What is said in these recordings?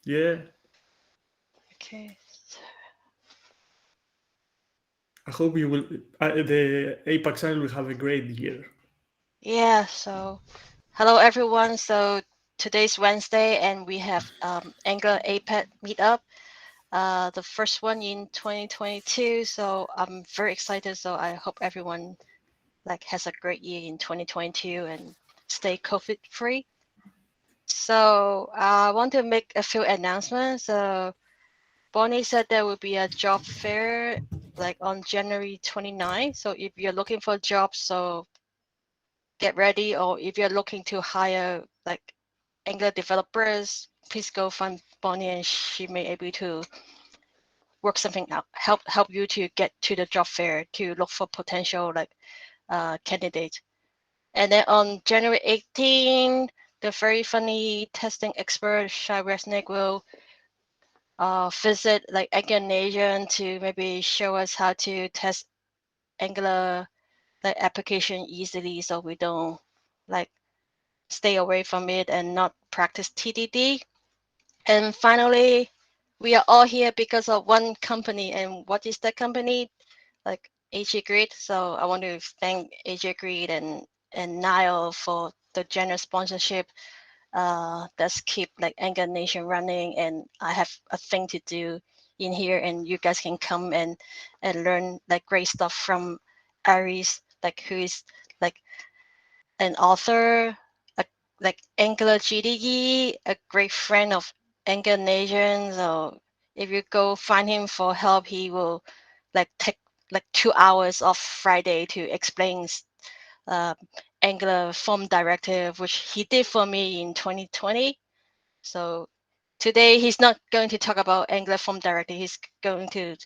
Yeah. Okay. I hope you will. The APAC channel will have a great year. Yeah, so hello everyone. So today's Wednesday and we have Angular APAC meetup. The first one in 2022. So I'm very excited. So I hope everyone has a great year in 2022 and stay COVID free. So I want to make a few announcements. So Bonnie said there will be a job fair on January 29th. So if you're looking for jobs, so get ready, or if you're looking to hire Angular developers, please go find Bonnie and she may able to work something out, help you to get to the job fair to look for potential candidates. And then on January 18th, the very funny testing expert Shai Resnick will visit Angular Nation to maybe show us how to test Angular application easily, so we don't stay away from it and not practice TDD. And finally, we are all here because of one company. And what is that company? AJ Grid. So I want to thank AJ Grid and Niall for the generous sponsorship. That's keep Angular Nation running, and I have a thing to do in here, and you guys can come and learn great stuff from Aris, who is an author, Angular CDK, a great friend of Angular Nation. So if you go find him for help, he will take 2 hours off Friday to explain Angular form directive, which he did for me in 2020. So today he's not going to talk about Angular form directive. He's going to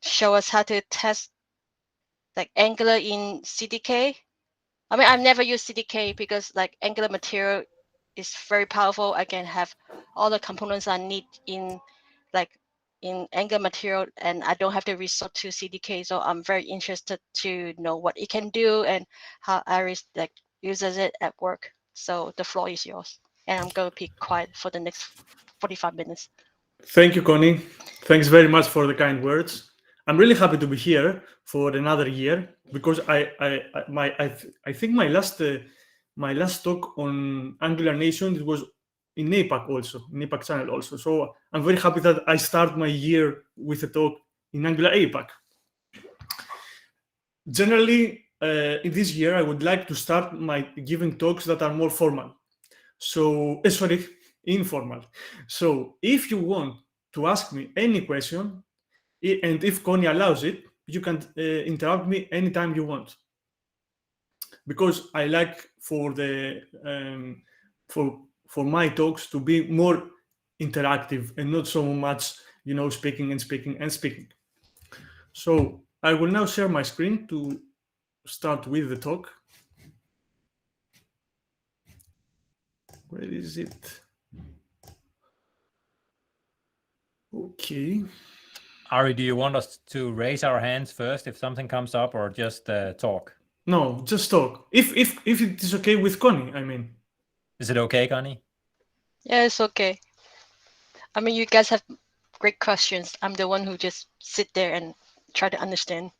show us how to test Angular in CDK. I mean, I've never used CDK because Angular material is very powerful. I can have all the components I need in Angular material, and I don't have to resort to CDK. So I'm very interested to know what it can do and how Iris uses it at work. So the floor is yours, and I'm going to be quiet for the next 45 minutes. Thank you, Connie. Thanks very much for the kind words. I'm really happy to be here for another year because I think my last talk on Angular Nation it was in APAC also, in APAC channel also. So I'm very happy that I start my year with a talk in Angular APAC. Generally, in this year, I would like to start my giving talks that are more formal. So, sorry, informal. So, if you want to ask me any question, and if Connie allows it, you can interrupt me anytime you want. Because I like for the for my talks to be more interactive and not so much, speaking and speaking and speaking. So I will now share my screen to start with the talk. Where is it? Okay. Ari, do you want us to raise our hands first if something comes up, or just talk? No, just talk. If it is okay with Connie, I mean. Is it okay, Connie? Yeah, it's okay. I mean, you guys have great questions. I'm the one who just sit there and try to understand.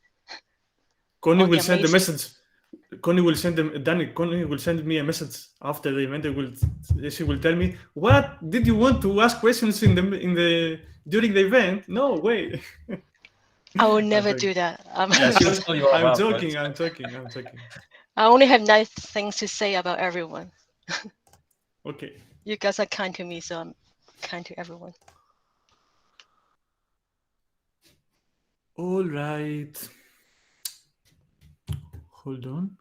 Connie will send a message. Connie will send them. Danny, Connie will send me a message after the event. She will tell me, "What did you want to ask questions during the event?" No way. I will never do that. I'm joking. I'm joking. I only have nice things to say about everyone. Okay. You guys are kind to me, so I'm kind to everyone. All right. Hold on.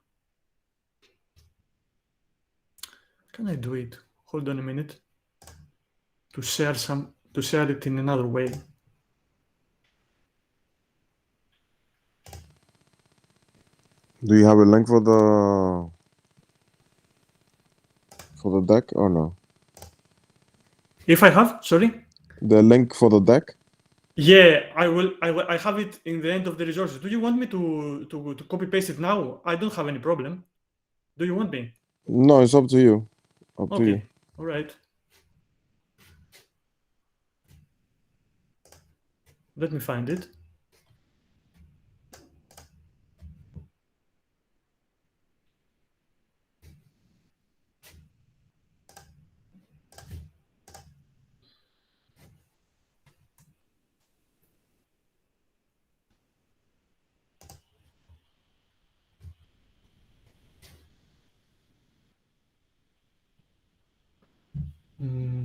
Can I do it? Hold on a minute. To share it in another way. Do you have a link for the deck or no? If I have, sorry? The link for the deck? Yeah, I will. I have it in the end of the resources. Do you want me to copy paste it now? I don't have any problem. Do you want me? No, it's up to you. Up to you. All right. Let me find it.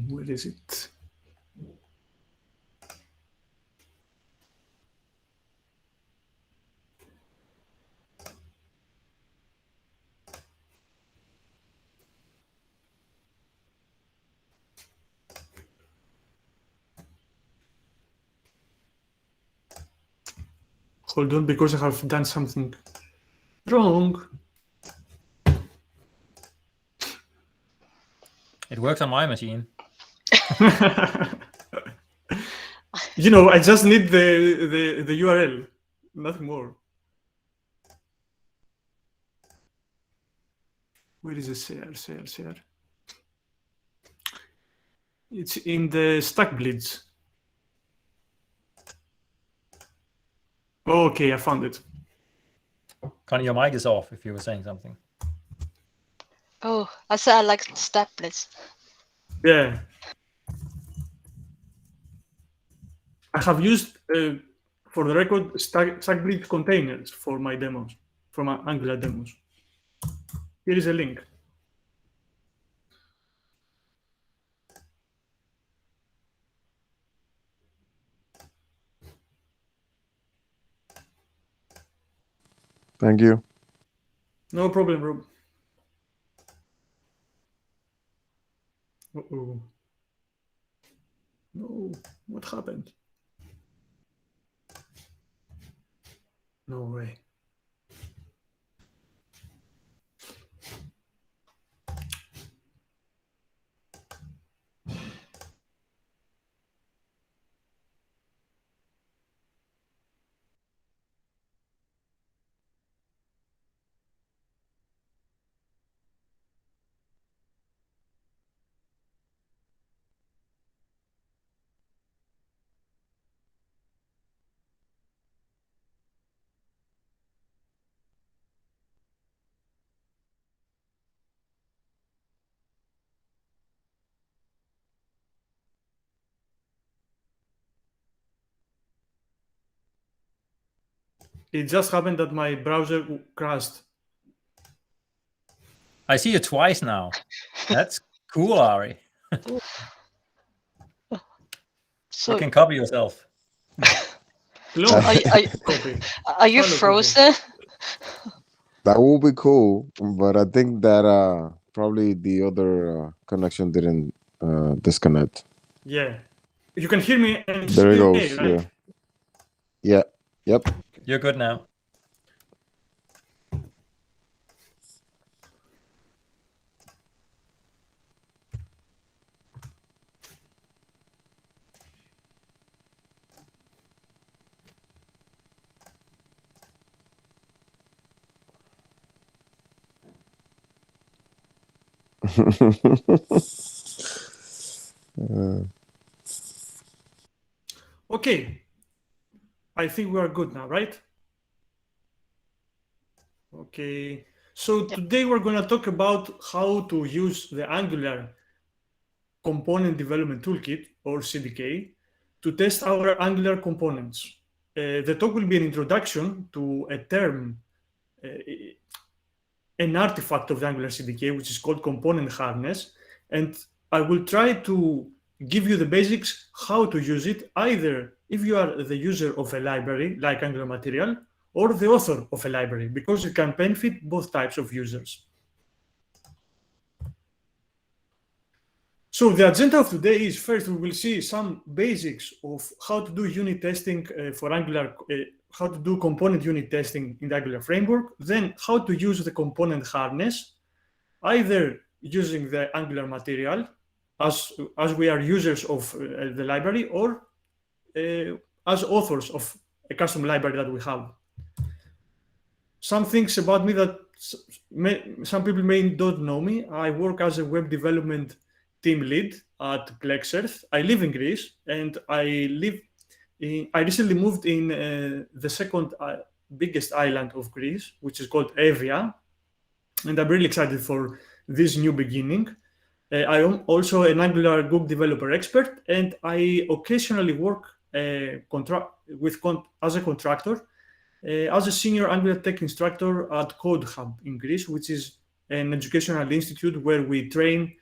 Where is it? Hold on, because I have done something wrong. It works on my machine. You know, I just need the URL, nothing more. Where is the share? It's in the stack Blitz. Okay, I found it. Connie, your mic is off if you were saying something. Oh, I said I like stack Blitz. Yeah. I have used, for the record, stack Blitz containers for my demos, for my Angular demos. Here is a link. Thank you. No problem, Rob. Uh-oh. No, what happened? No way. It just happened that my browser crashed. I see you twice now. That's cool, Ari. So You can copy yourself. Hello? Copy. are you Hello, frozen? That will be cool, but I think that probably the other connection didn't disconnect. Yeah. You can hear me and There it see goes. me, right? Yeah. Yep. You're good now. Okay. I think we are good now, right? Okay. So today we're going to talk about how to use the Angular Component Development Toolkit, or CDK, to test our Angular components. The talk will be an introduction to a term, an artifact of the Angular CDK, which is called component harness. And I will try to give you the basics how to use it, either if you are the user of a library like Angular Material or the author of a library, because it can benefit both types of users. So the agenda of today is, first we will see some basics of how to do unit testing for Angular, how to do component unit testing in the Angular framework, then how to use the component harness, either using the Angular material as we are users of the library, or as authors of a custom library that we have. Some things about me that some people may not know me. I work as a web development team lead at Plexearth. I live in Greece, and I live I recently moved in the second biggest island of Greece, which is called Evia, and I'm really excited for this new beginning. I am also an Angular Google developer expert, and I occasionally work as a contractor as a senior Angular tech instructor at Code Hub in Greece, which is an educational institute where we train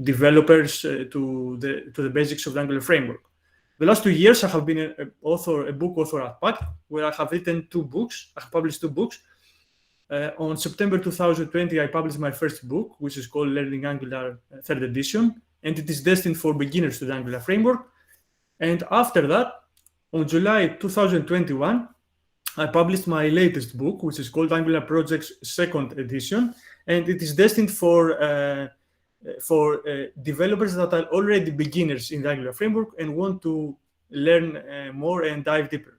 developers to the basics of the Angular framework. The last 2 years, I have been a book author at APAC, where I have written 2 books. I have published 2 books. On September 2020, I published my first book, which is called Learning Angular 3rd edition, and it is destined for beginners to the Angular framework. And after that, on July 2021, I published my latest book, which is called Angular Projects 2nd edition, and it is destined for developers that are already beginners in the Angular framework and want to learn more and dive deeper.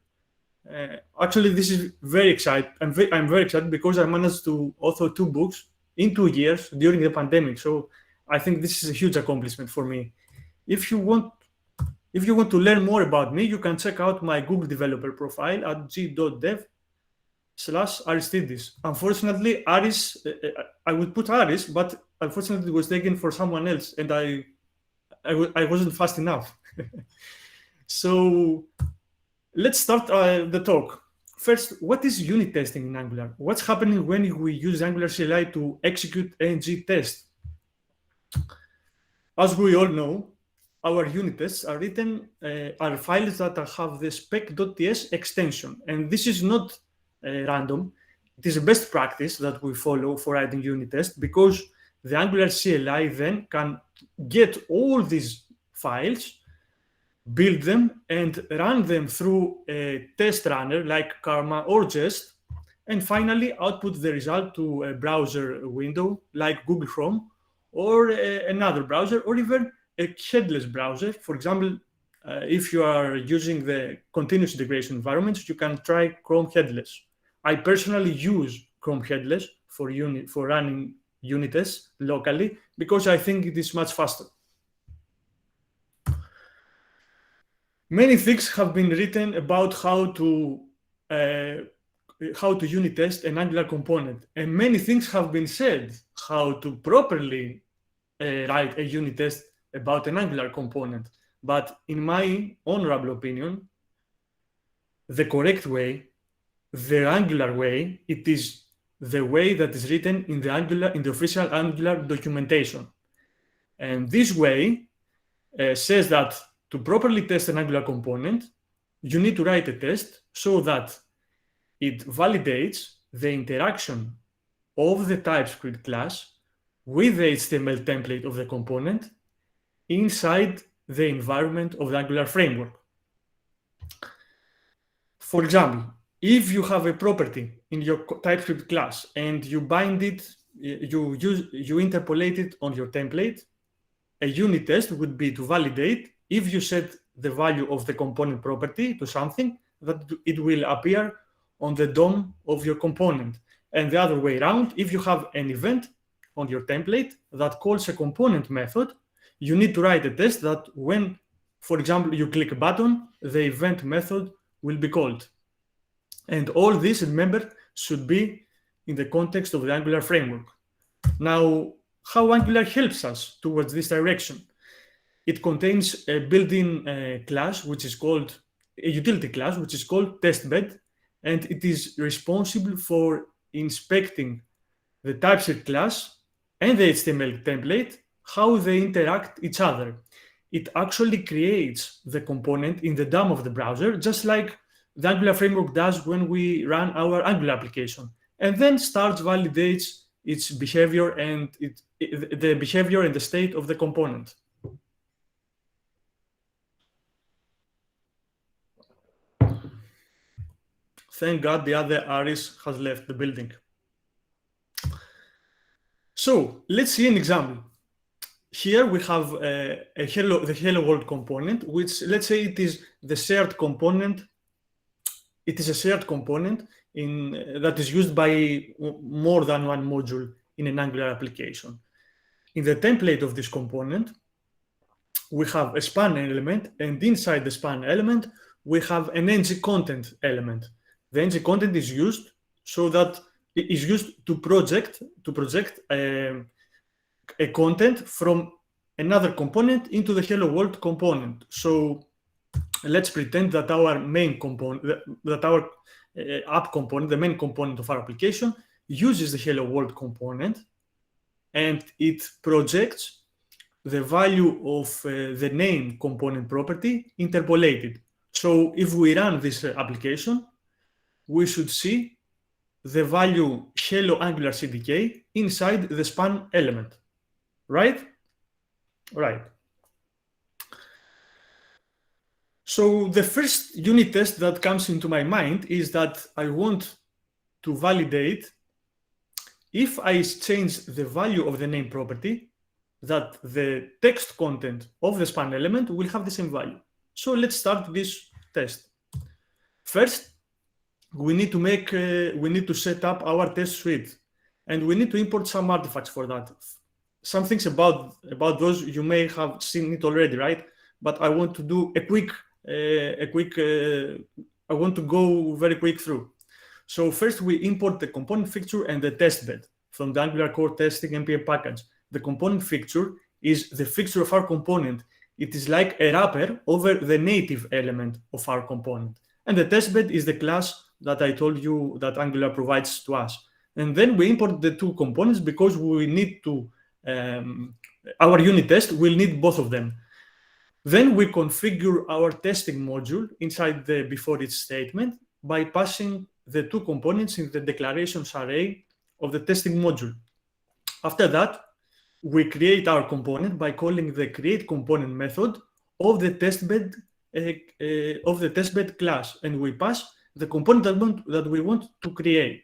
Actually, this is very exciting. I'm very excited because I managed to author 2 books in 2 years during the pandemic. So I think this is a huge accomplishment for me. If you want to learn more about me, you can check out my Google developer profile at g.dev/Aristeidis. Unfortunately, Aris, I would put Aris, but unfortunately it was taken for someone else, and I wasn't fast enough. So let's start the talk. First, what is unit testing in Angular? What's happening when we use Angular CLI to execute ng test? As we all know, our unit tests are written, are files that have the spec.ts extension. And this is not random. It is a best practice that we follow for writing unit tests, because the Angular CLI then can get all these files, build them, and run them through a test runner like Karma or Jest, and finally output the result to a browser window like Google Chrome or another browser, or even a headless browser. For example, if you are using the continuous integration environments, you can try Chrome headless. I personally use Chrome headless for running unit tests locally because I think it is much faster. Many things have been written about how to unit test an Angular component, and many things have been said how to properly write a unit test about an Angular component. But in my honorable opinion, the correct way, the Angular way, it is the way that is written in the official Angular documentation. And this way says that to properly test an Angular component, you need to write a test so that it validates the interaction of the TypeScript class with the HTML template of the component inside the environment of the Angular framework. For example, if you have a property in your TypeScript class and you bind it, you interpolate it on your template, a unit test would be to validate if you set the value of the component property to something, that it will appear on the DOM of your component. And the other way around, if you have an event on your template that calls a component method, you need to write a test that when, for example, you click a button, the event method will be called. And all this, remember, should be in the context of the Angular framework. Now, how Angular helps us towards this direction? It contains a built-in class, which is called a utility class, which is called testbed, and it is responsible for inspecting the TypeScript class and the HTML template, how they interact each other. It actually creates the component in the DOM of the browser, just like the Angular framework does when we run our Angular application, and then validates its behavior and the behavior and the state of the component. Thank God the other Aris has left the building. So let's see an example. Here we have the hello world component, which, let's say, it is the shared component. It is a shared component that is used by more than one module in an Angular application. In the template of this component, we have a span element, and inside the span element, we have an ng content element. The ng content is used so that it is used to project a content from another component into the hello world component. So let's pretend that our main component, that our app component, the main component of our application, uses the hello world component, and it projects the value of the name component property interpolated. So if we run this application, we should see the value hello Angular CDK inside the span element, right? Right. So the first unit test that comes into my mind is that I want to validate if I change the value of the name property, that the text content of the span element will have the same value. So let's start this test. First, we need to set up our test suite, and we need to import some artifacts for that. Some things about those you may have seen it already, right? But I want to do I want to go very quick through. So first we import the component fixture and the test bed from the Angular core testing npm package. The component fixture is the fixture of our component. It is like a wrapper over the native element of our component. And the test bed is the class that I told you that Angular provides to us. And then we import the two components because we need to, our unit test will need both of them. Then we configure our testing module inside the before each statement by passing the two components in the declarations array of the testing module. After that, we create our component by calling the create component method of the testbed class, and we pass the component that we want to create.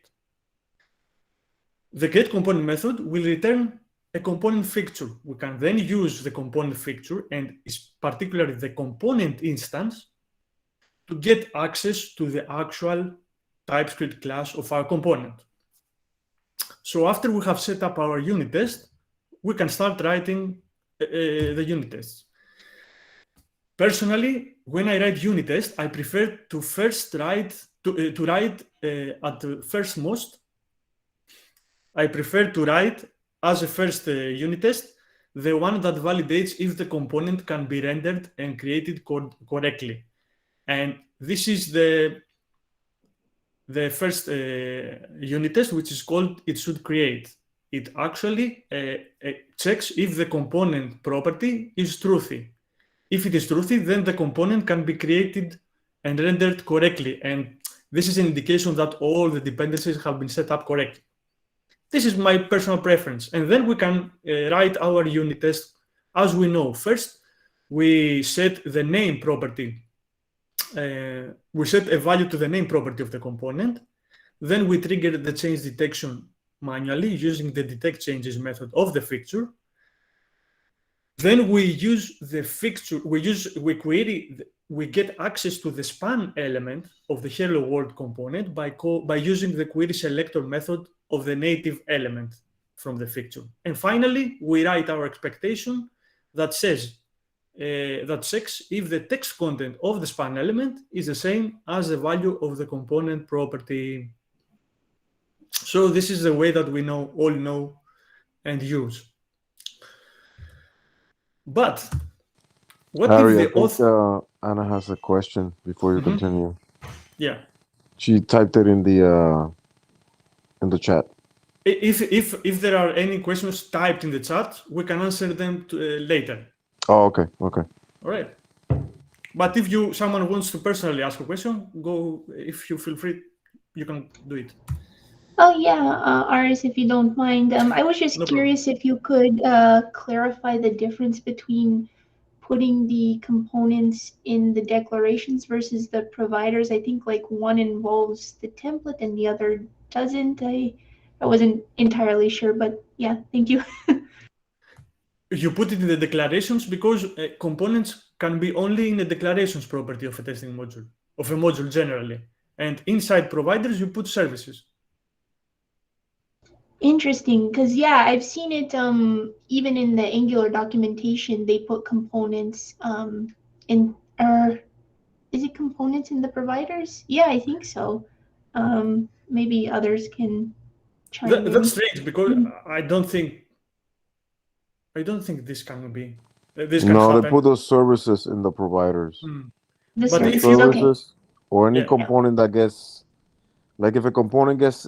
The create component method will return a component fixture. We can then use the component fixture, and particularly the component instance, to get access to the actual TypeScript class of our component. So after we have set up our unit test, we can start writing the unit tests. Personally, when I write unit test, I prefer to first write at the first most. I prefer to write as a first unit test the one that validates if the component can be rendered and created correctly. And this is the first unit test, which is called it should create. It actually checks if the component property is truthy. If it is truthy, then the component can be created and rendered correctly. And this is an indication that all the dependencies have been set up correctly. This is my personal preference. And then we can write our unit test as we know. First, we set the name property. We set a value to the name property of the component. Then we trigger the change detection manually using the detect changes method of the fixture. Then we use the fixture, we get access to the span element of the hello world component by using the query selector method of the native element from the fixture. And finally, we write our expectation that says, that checks if the text content of the span element is the same as the value of the component property. So this is the way that we all know and use. But what Harry, if the author... Anna has a question before you continue. Yeah. She typed it in the chat. If there are any questions typed in the chat, we can answer them later. Oh, okay. All right. But if someone wants to personally ask a question, go. If you feel free, you can do it. Oh yeah, Aris, if you don't mind. I was just curious if you could clarify the difference between putting the components in the declarations versus the providers. I think like one involves the template and the other doesn't. I wasn't entirely sure, but yeah, thank you. You put it in the declarations because components can be only in the declarations property of a testing module, of a module generally. And inside providers, you put services. Interesting, because yeah, I've seen it even in the Angular documentation, they put components in, or is it components in the providers? Yeah, I think so. Maybe others can chime in. That's strange because I don't think this can be. This can No, happen. they put those services in the providers. The But if services, okay. Services or any Yeah. component that gets, like if a component gets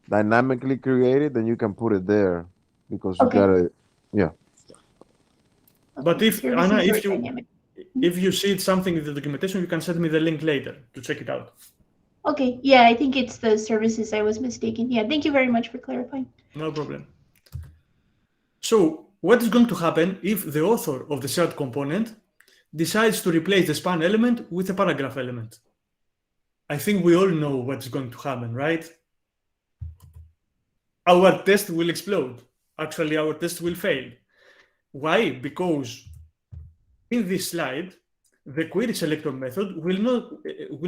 dynamically created, then you can put it there because you Okay. gotta, yeah. But if Services Anna, are if you dynamic. if you see something in the documentation, you can send me the link later to check it out. Okay, yeah, I think it's the services I was mistaken. Yeah, thank you very much for clarifying. No problem. So what is going to happen if the author of the shared component decides to replace the span element with a paragraph element? I think we all know what's going to happen, right? Our test will explode. Actually, our test will fail. Why? Because in this slide, the query selector method will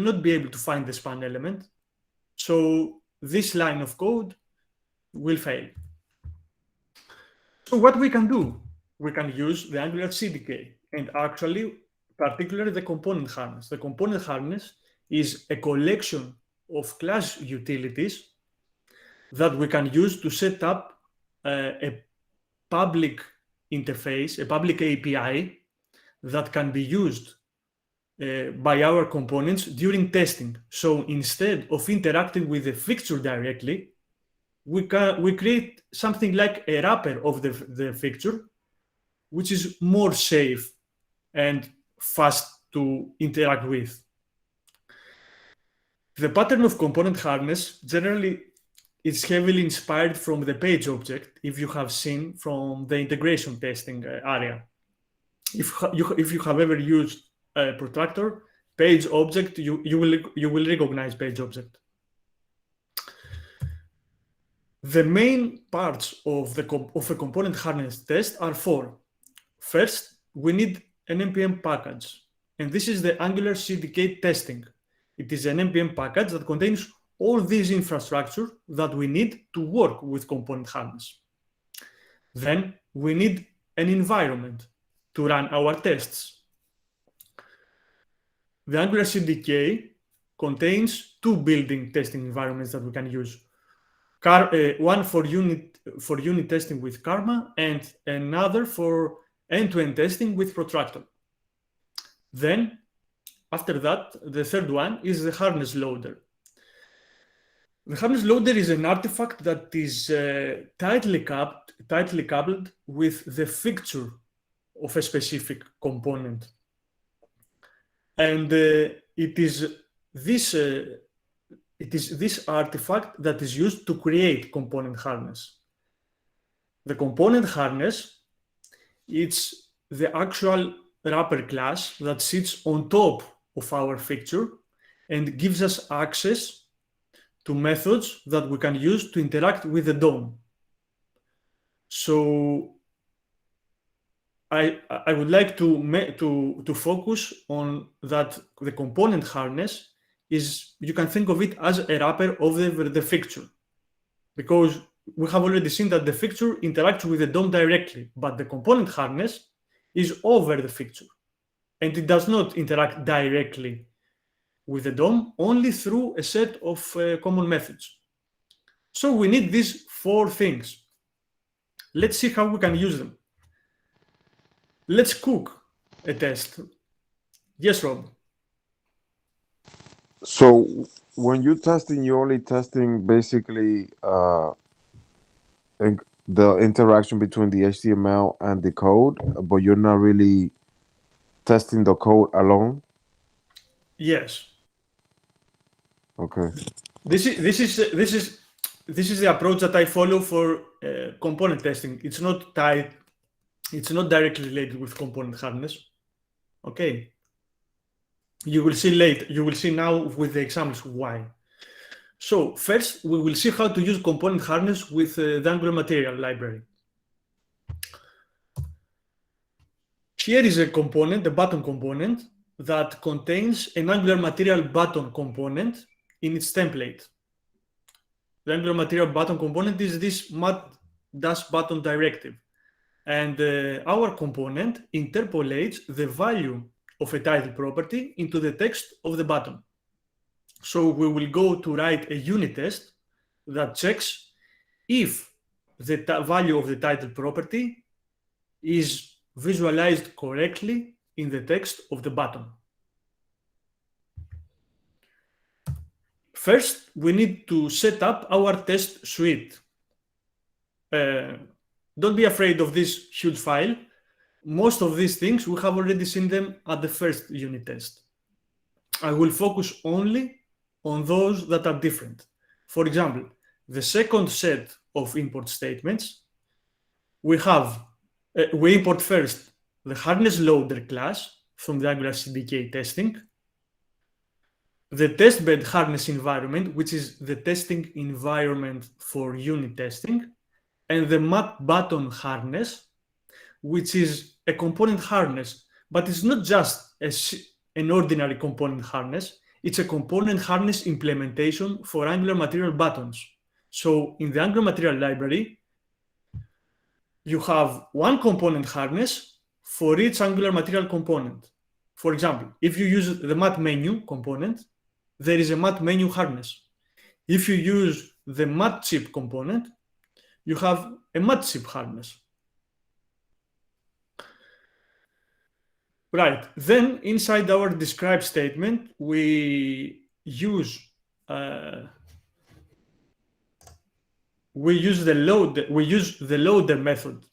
not be able to find the span element. So this line of code will fail. So what we can do? We can use the Angular CDK and actually, particularly the component harness. The component harness is a collection of class utilities that we can use to set up a public interface, a public API that can be used by our components during testing. So instead of interacting with the fixture directly, we create something like a wrapper of the fixture, which is more safe and fast to interact with. The pattern of component harness generally is heavily inspired from the page object, if you have seen from the integration testing area. If you have ever used a protractor, page object, you will recognize page object. The main parts of a component harness test are four. First, we need an NPM package, and this is the Angular CDK testing. It is an NPM package that contains all these infrastructure that we need to work with component harness. Then we need an environment to run our tests. The Angular CDK contains two built-in testing environments that we can use. One for unit testing with Karma and another for end-to-end testing with Protractor. Then, after that, the third one is the harness loader. The harness loader is an artifact that is tightly coupled with the fixture of a specific component. And it is this artifact that is used to create component harness. The component harness, it's the actual wrapper class that sits on top of our fixture and gives us access to methods that we can use to interact with the DOM. So I would like to focus on that the component harness is, you can think of it as a wrapper of the fixture, because we have already seen that the fixture interacts with the DOM directly, but the component harness is over the fixture, and it does not interact directly with the DOM, only through a set of common methods. So we need these four things. Let's see how we can use them. Let's cook a test. Yes, Rob? So when you're testing, you're only testing basically the interaction between the HTML and the code, but you're not really testing the code alone? Yes. Okay. This is the approach that I follow for component testing. It's not directly related with component harness. Okay. You will see later. You will see now with the examples why. So first, we will see how to use component harness with the Angular material library. Here is a component, a button component, that contains an Angular material button component in its template. the Angular material button component is this mat-button directive. And our component interpolates the value of a title property into the text of the button. So we will go to write a unit test that checks if the value of the title property is visualized correctly in the text of the button. First, we need to set up our test suite. Don't be afraid of this huge file. Most of these things, we have already seen them at the first unit test. I will focus only on those that are different. For example, the second set of import statements, we import first the harness loader class from the Angular CDK testing, the testbed harness environment, which is the testing environment for unit testing, and the mat button harness, which is a component harness, but it's not just an ordinary component harness, it's a component harness implementation for Angular material buttons. So in the Angular material library, you have one component harness for each Angular material component. For example, if you use the mat menu component, there is a mat menu harness. If you use the mat chip component, you have a mat chip harness. Right, then inside our describe statement, we use the loader method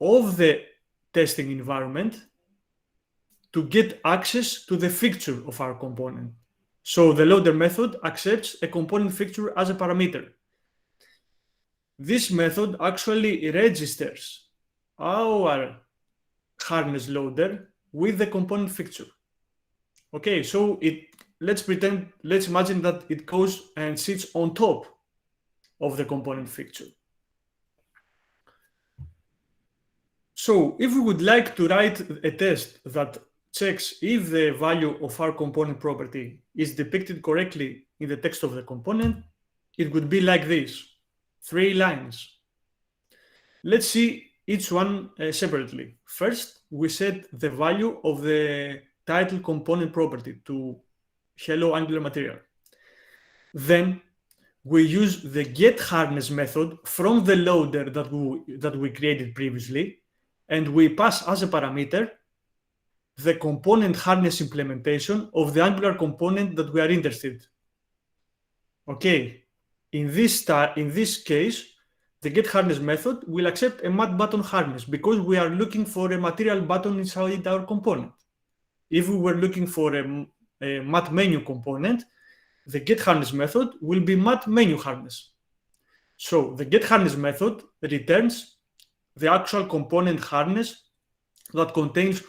of the testing environment to get access to the fixture of our component. So the loader method accepts a component fixture as a parameter. This method actually registers our harness loader with the component fixture. Okay, so let's imagine that it goes and sits on top of the component fixture. So if we would like to write a test that checks if the value of our component property is depicted correctly in the text of the component, it would be like this, 3 lines. Let's see each one separately. First, we set the value of the title component property to hello Angular material. Then we use the get harness method from the loader that we created previously, and we pass as a parameter the component harness implementation of the Angular component that we are interested in. Okay, in this case, the get harness method will accept a mat button harness because we are looking for a material button inside our component. If we were looking for a mat menu component, the get harness method will be mat menu harness. So the get harness method returns the actual component harness that contains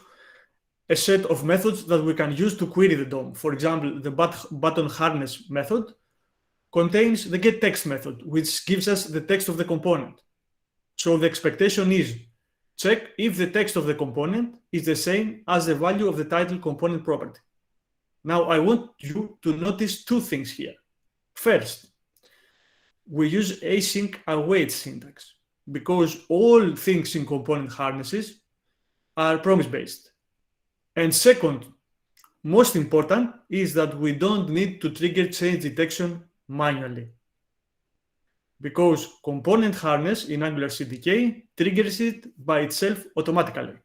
a set of methods that we can use to query the DOM. For example, the button harness method contains the getText method, which gives us the text of the component. So the expectation is check if the text of the component is the same as the value of the title component property. Now I want you to notice 2 things here. First, we use async await syntax because all things in component harnesses are promise-based. And second, most important is that we don't need to trigger change detection manually, because component harness in Angular CDK triggers it by itself automatically.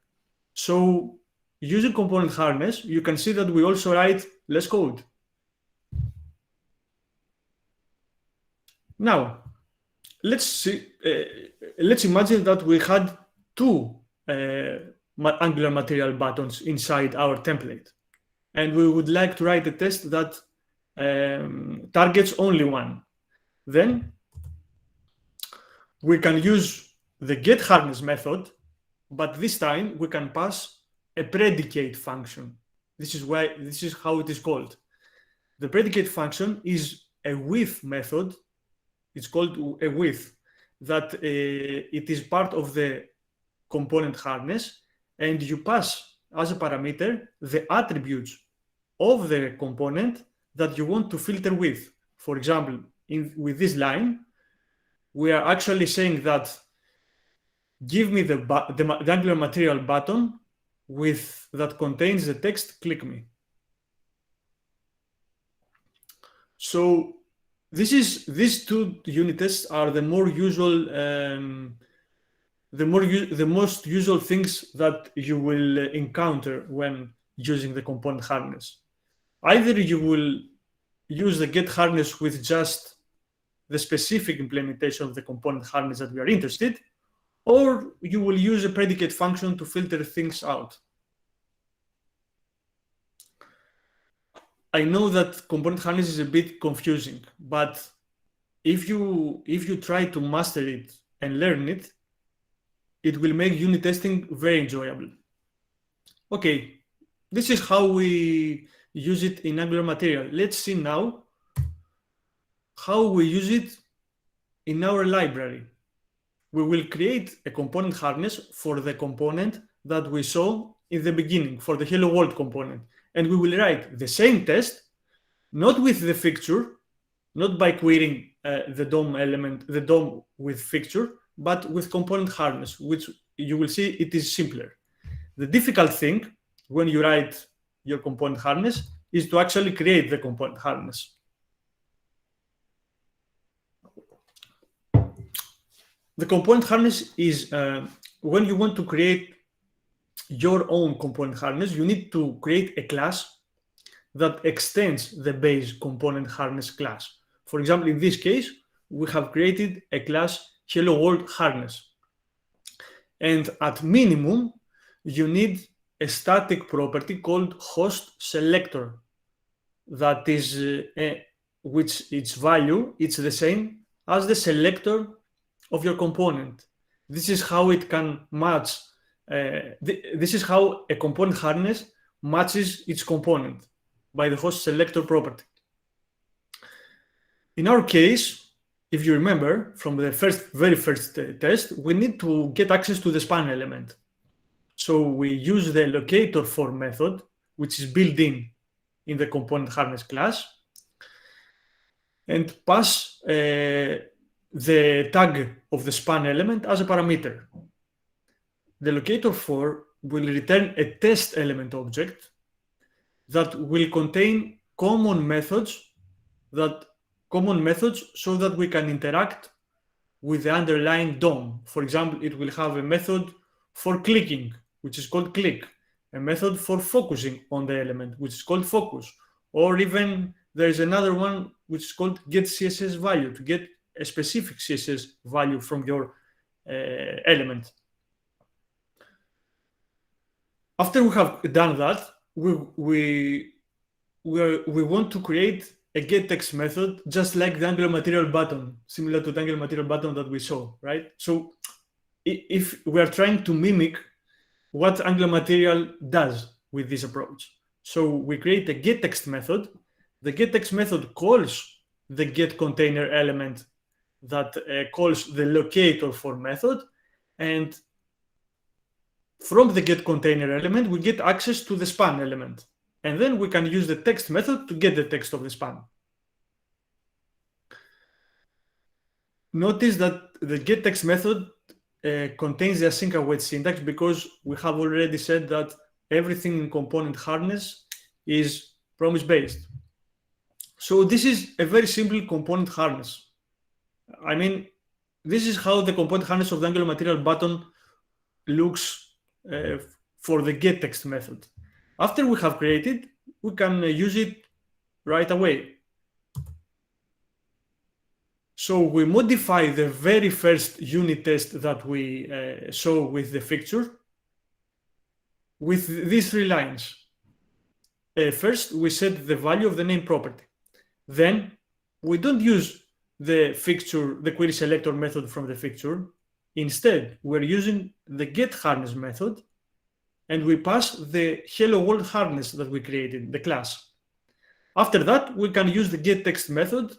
So using component harness, you can see that we also write less code. Now, let's imagine that we had 2 Angular material buttons inside our template, and we would like to write a test that targets only one. Then we can use the get harness method, but this time we can pass a predicate function. This is how it is called. The predicate function is a with method. It's called a with, that it is part of the component harness, and you pass as a parameter the attributes of the component that you want to filter with. For example, with this line, we are actually saying that give me the Angular material button that contains the text click me. So these two unit tests are the more usual, the most usual things that you will encounter when using the component harness. Either you will use the get harness with just the specific implementation of the component harness that we are interested in, or you will use a predicate function to filter things out. I know that component harness is a bit confusing, but if you try to master it and learn it, it will make unit testing very enjoyable. Okay, this is how we use it in Angular material. Let's see now how we use it in our library. We will create a component harness for the component that we saw in the beginning, for the hello world component. And we will write the same test, not with the fixture, not by querying the DOM element, the DOM with fixture, but with component harness, which you will see it is simpler. The difficult thing when you write your component harness is to actually create the component harness. The component harness is when you want to create your own component harness, you need to create a class that extends the base component harness class. For example, in this case, we have created a class hello world harness. And at minimum, you need a static property called host selector that is, which its value, it's the same as the selector of your component. This is how it can match. This is how a component harness matches its component by the host selector property. In our case, if you remember from the very first test, we need to get access to the span element. So we use the locator for method, which is built in the component harness class, and pass the tag of the span element as a parameter. The locator for will return a test element object that will contain common methods so that we can interact with the underlying DOM. For example, it will have a method for clicking, which is called click, a method for focusing on the element, which is called focus, or even there is another one which is called get CSS value, to get a specific CSS value from your element. After we have done that, we want to create a getText method just like the Angular material button, similar to the Angular material button that we saw, right? So if we are trying to mimic what Angular material does with this approach. So we create a getText method. The getText method calls the getContainer element that calls the locator for method, and from the getContainer element, we get access to the span element. And then we can use the text method to get the text of the span. Notice that the getText method contains the async await syntax because we have already said that everything in component harness is promise-based. So this is a very simple component harness. I mean, this is how the component harness of the Angular material button looks for the getText method. After we have created, we can use it right away. So we modify the very first unit test that we saw with the fixture with these three lines. First, we set the value of the name property. Then we don't use the fixture, the query selector method from the fixture. Instead, we're using the getHarness method, and we pass the hello world harness that we created, the class. After that, we can use the getText method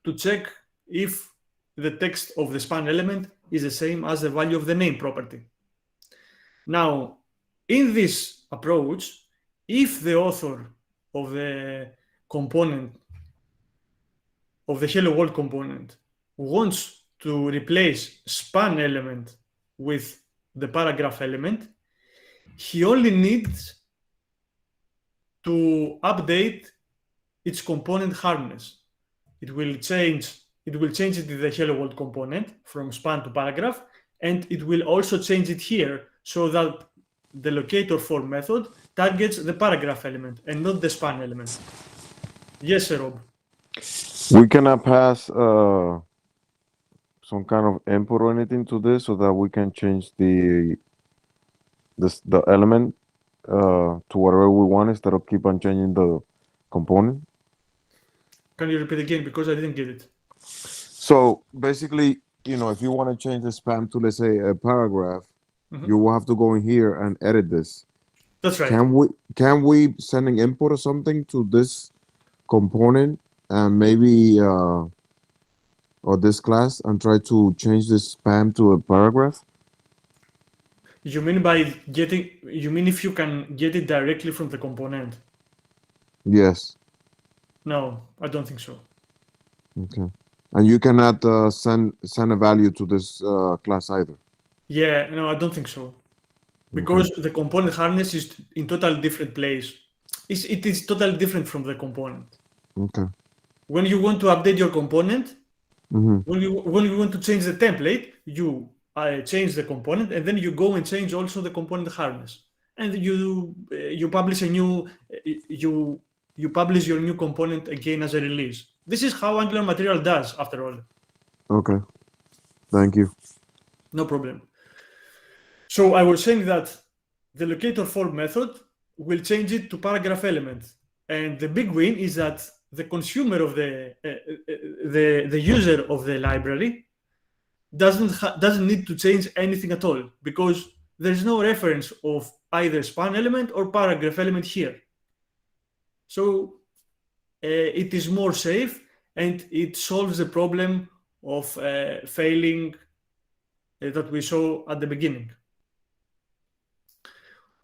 to check if the text of the span element is the same as the value of the name property. Now, in this approach, if the author of the component of the hello world component wants to replace span element with the paragraph element, he only needs to update its component hardness. It will change it to the hello world component from span to paragraph, and it will also change it here so that the locator for method targets the paragraph element and not the span element. Yes, Rob. We cannot pass some kind of input or anything to this so that we can change the element to whatever we want instead of keep on changing the component. Can you repeat again, because I didn't get it? So basically, if you want to change the span to, let's say, a paragraph, you will have to go in here and edit this. That's right. Can we sending input or something to this component and maybe or this class and try to change this span to a paragraph? You mean if you can get it directly from the component? Yes. No, I don't think so. Okay. And you cannot send a value to this class either. Yeah, no, I don't think so. Because the component harness is in totally different place. It is totally different from the component. Okay. When you want to update your component, Mhm. when you want to change the template, you change the component, and then you go and change also the component harness, and you publish a new you publish your new component again as a release. This is how Angular Material does, after all. Okay. Thank you. No problem. So I was saying that the locator for method will change it to paragraph element, and the big win is that the consumer of the user of the library doesn't need to change anything at all, because there's no reference of either span element or paragraph element here. So it is more safe, and it solves the problem of failing that we saw at the beginning.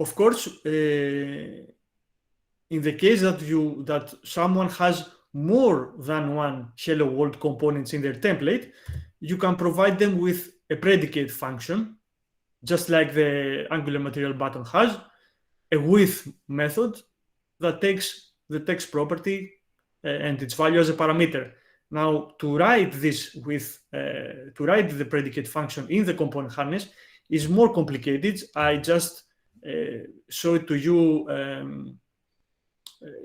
Of course, in the case that someone has more than one hello world components in their template, you can provide them with a predicate function, just like the Angular Material button has, a with method that takes the text property and its value as a parameter. Now, to write the predicate function in the component harness is more complicated. I just show it to you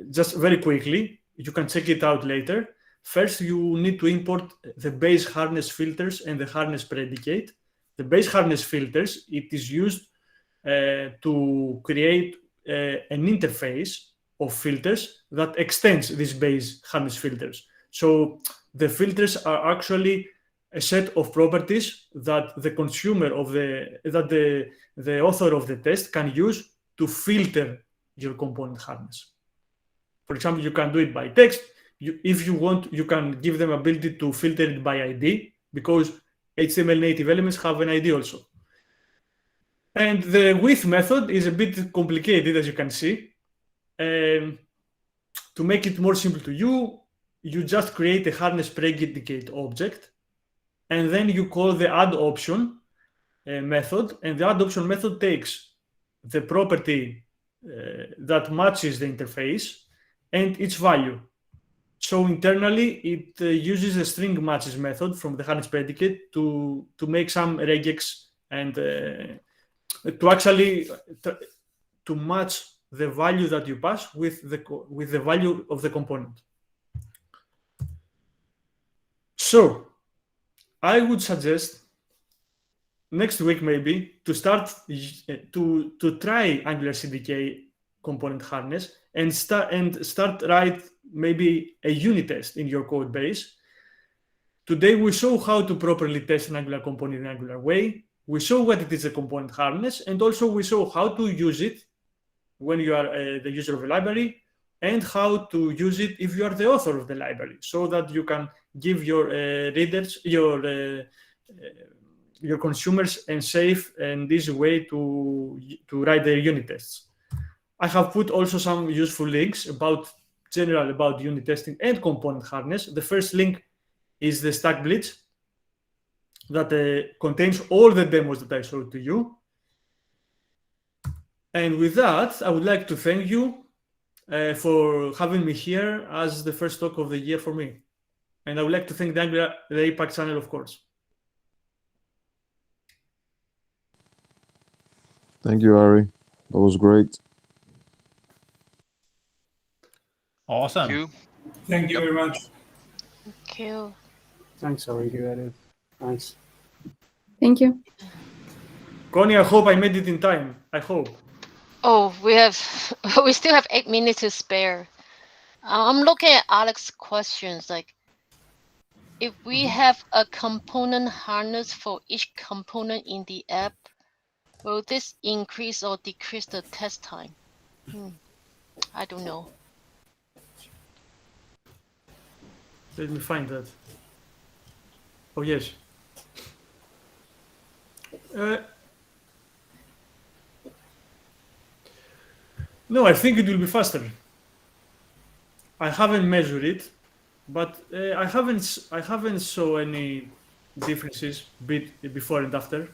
just very quickly. You can check it out later. First, you need to import the base harness filters and the harness predicate. The base harness filters, it is used to create an interface of filters that extends these base harness filters. So the filters are actually a set of properties that the consumer of the author of the test can use to filter your component harness. For example, you can do it by text. If you want, you can give them ability to filter it by ID, because HTML native elements have an ID also. And the with method is a bit complicated, as you can see. To make it more simple to you, you just create a harness predicate object, and then you call the add option method, and the add option method takes the property that matches the interface and its value. So internally, it uses a string matches method from the harness predicate to make some regex and to actually to match the value that you pass with the value of the component. So I would suggest next week maybe to start to try Angular CDK component harness and start write maybe a unit test in your code base. Today we saw how to properly test an Angular component in an Angular way. We saw what it is a component harness, and also we saw how to use it when you are the user of a library, and how to use it if you are the author of the library, so that you can give your readers, your consumers, a safe and easy way to write their unit tests. I have put also some useful links about general about unit testing and component harness. The first link is the Stack Blitz that contains all the demos that I showed to you. And with that, I would like to thank you for having me here as the first talk of the year for me. And I would like to thank the APAC channel, of course. Thank you, Ari. That was great. Awesome. Thank you. Thank you very much. Thank you. Thanks, Ari. Thanks. Thank you. Connie, I hope I made it in time. I hope. Oh, we still have 8 minutes to spare. I'm looking at Alex's questions. Like, if we have a component harness for each component in the app, will this increase or decrease the test time? I don't know. Let me find that. Oh, yes. No, I think it will be faster. I haven't measured it, but I haven't saw any differences before and after.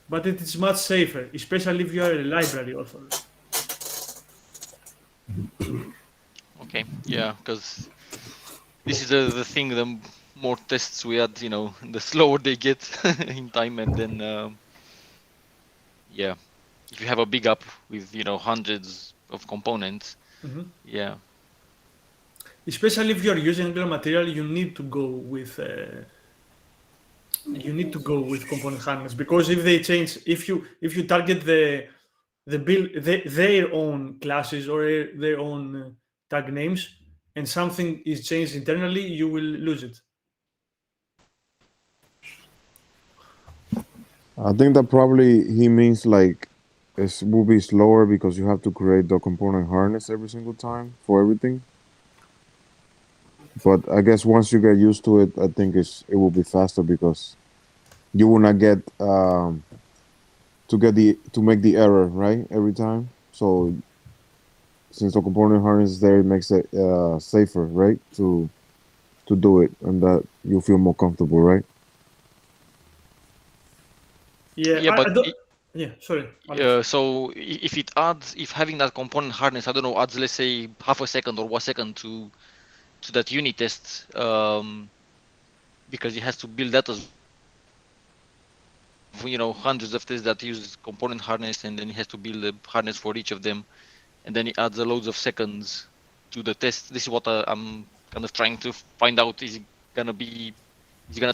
But it is much safer, especially if you are a library author. Okay, yeah, because this is the thing, the more tests we add, the slower they get in time, and then, yeah, if you have a big app with, hundreds of components, yeah. Especially if you are using Angular material, you need to go with component harness, because if they change, if you target their own classes or their own tag names, and something is changed internally, you will lose it. I think that probably he means like it will be slower because you have to create the component harness every single time for everything. But I guess once you get used to it, I think it will be faster because you will not get to make the error right every time. So since the component harness is there, it makes it safer, right, to do it, and that you feel more comfortable, right? Yeah, Yeah, but sorry. so if having that component harness, I don't know, adds, let's say, half a second or 1 second to that unit test, because it has to build that as hundreds of tests that use component harness, and then it has to build a harness for each of them, and then it adds a loads of seconds to the test. This is what I'm kind of trying to find out. Is it gonna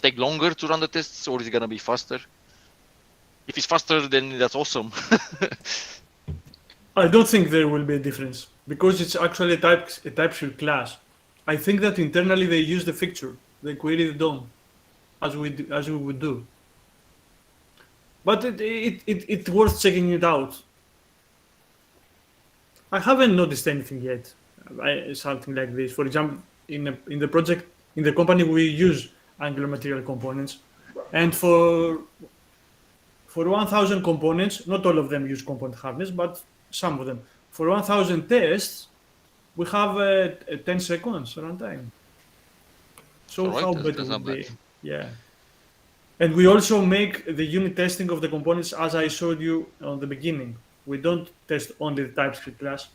take longer to run the tests, or is it gonna be faster? If it's faster, then that's awesome. I don't think there will be a difference because it's actually a TypeScript class. I think that internally they use the fixture, they query the DOM, as we would do. But it's worth checking it out. I haven't noticed anything yet, something like this. For example, in the project, in the company, we use Angular material components, and for 1,000 components, not all of them use component harness, but some of them. For 1,000 tests, we have 10 seconds runtime. So right, how that's better not would be? bad. Yeah. And we also make the unit testing of the components as I showed you on the beginning. We don't test only the TypeScript class.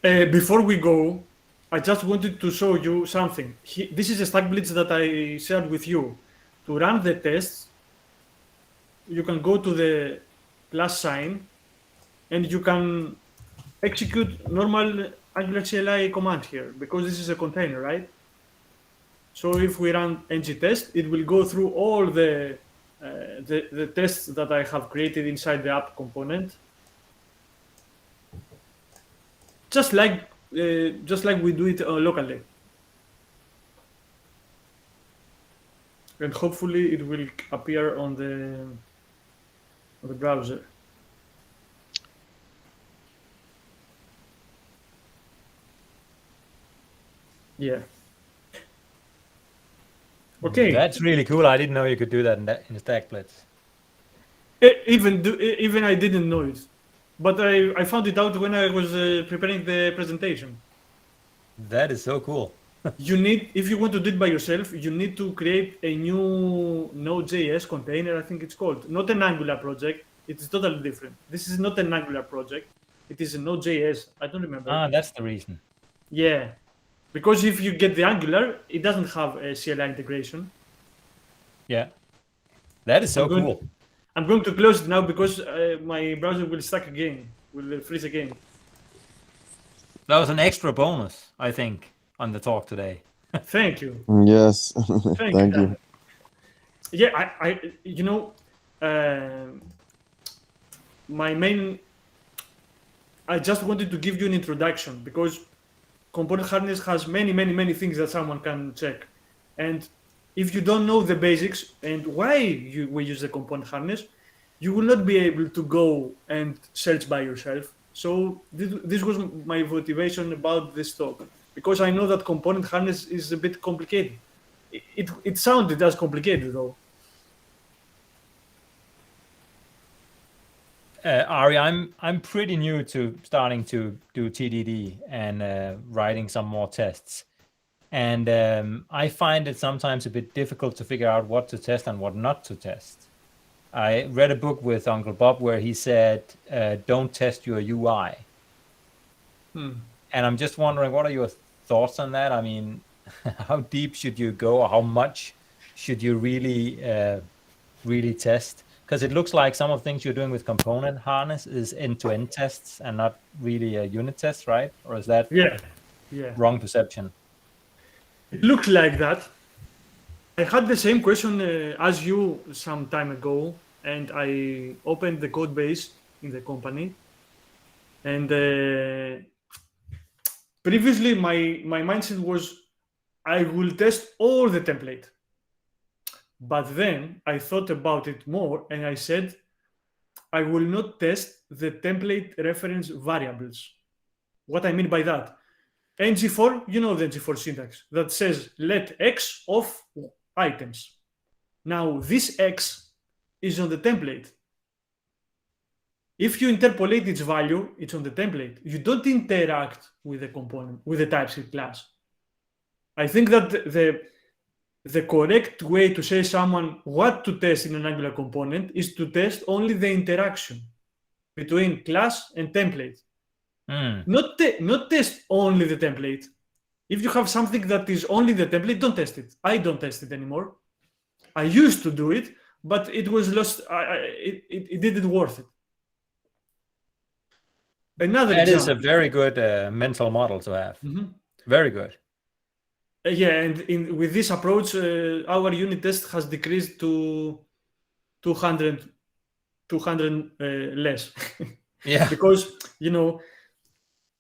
Before we go, I just wanted to show you something. This is a stack blitz that I shared with you. To run the tests, you can go to the plus sign and you can execute normal Angular CLI command here because this is a container, right? So if we run ng-test, it will go through all the tests that I have created inside the app component, just like we do it locally. And hopefully it will appear on the browser. Yeah. Okay. That's really cool. I didn't know you could do that in Stack Blitz. Even I didn't know it. but I found it out when I was preparing the presentation. That is so cool. You need, if you want to do it by yourself, you need to create a new Node.js container, I think it's called. Not an Angular project. It's totally different. This is not an Angular project. It is a Node.js. I don't remember. Ah, that's the reason. Yeah. Because if you get the Angular, it doesn't have a CLI integration. Yeah. That is so cool. I'm going to close it now because my browser will stuck again, will freeze again. That was an extra bonus, I think, on the talk today. Thank you. Yes. Thank you. Yeah, I you know, I just wanted to give you an introduction because component harness has many things that someone can check. And if you don't know the basics and why we use the component harness, you will not be able to go and search by yourself. So this was my motivation about this talk, because I know that component harness is a bit complicated. It sounded as complicated though. Ari, I'm pretty new to starting to do TDD and writing some more tests. And I find it sometimes a bit difficult to figure out what to test and what not to test. I read a book with Uncle Bob where he said, don't test your UI. And I'm just wondering, what are your thoughts on that? I mean, how deep should you go, or how much should you really test? Because it looks like some of the things you're doing with component harness is end-to-end tests and not really a unit test, right? Or is that wrong perception? It looks like that. I had the same question as you some time ago, and I opened the code base in the company. And previously, my mindset was I will test all the template. But then I thought about it more and I said, I will not test the template reference variables. What I mean by that? ng4, you know the ng4 syntax that says let x of items. Now this x is on the template. If you interpolate its value, it's on the template. You don't interact with the component, with the TypeScript class. I think that the correct way to say someone what to test in an Angular component is to test only the interaction between class and template. Not test only the template. If you have something that is only the template, don't test it. I don't test it anymore. I used to do it, but it was lost. It didn't worth it. Another that example. Is a very good mental model to have. Very good. Yeah, and with this approach, our unit test has decreased to 200 less. Yeah. Because, you know,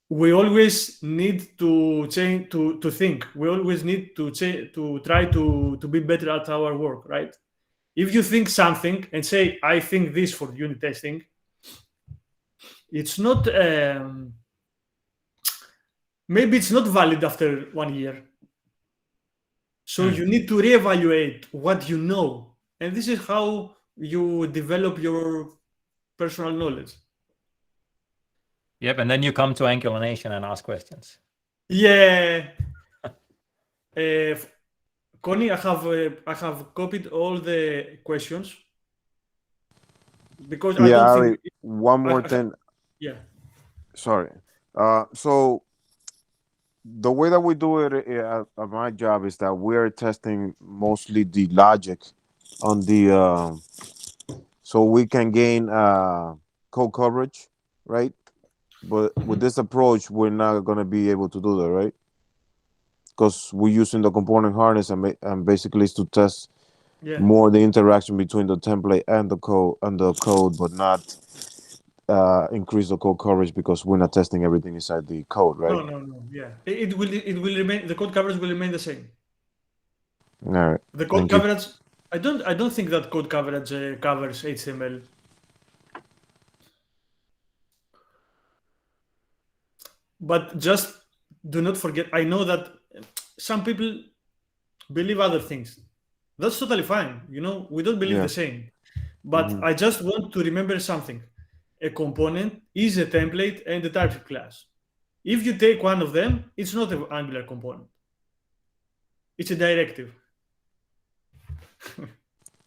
we always need to change, to think. We always need to change, to try to be better at our work, right? If you think something and say, I think this for unit testing, it's not, maybe it's not valid after 1 year. So you need to reevaluate what you know. And this is how you develop your personal knowledge. Yep, and then you come to Angular Nation and ask questions. Yeah. Connie, I have copied all the questions. Because I don't Ari, think... one more thing. Yeah. Sorry. So the way that we do it at my job is that we're testing mostly the logic on the so we can gain code coverage, right? But with this approach, we're not going to be able to do that, right? Because we're using the component harness and basically it's to test more the interaction between the template and the code, but not increase the code coverage because we're not testing everything inside the code, right? No. Yeah, it will remain. The code coverage will remain the same. All right. The code coverage. I don't think that code coverage covers HTML. But just do not forget. I know that some people believe other things. That's totally fine. You know, we don't believe the same. But I just want to remember something. a component is a template and a TypeScript class. If you take one of them, it's not an Angular component. It's a directive.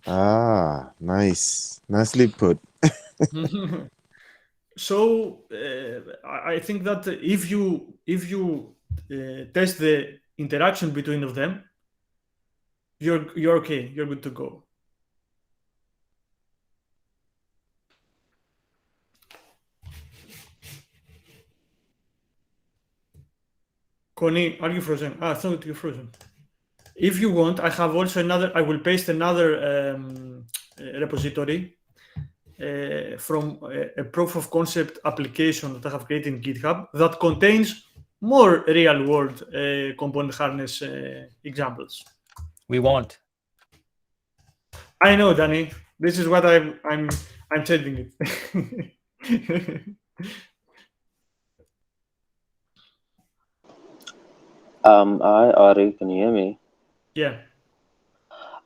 Ah, nice. Nicely put. So I think that if you test the interaction between of them, you're okay. You're good to go. Connie, are you frozen? I thought you're frozen. If you want, I have also another. I will paste another repository from a proof of concept application that I have created in GitHub that contains more real world component harness examples. We want. I know, Danny. This is what I'm telling it. Hi, Ari, can you hear me? Yeah.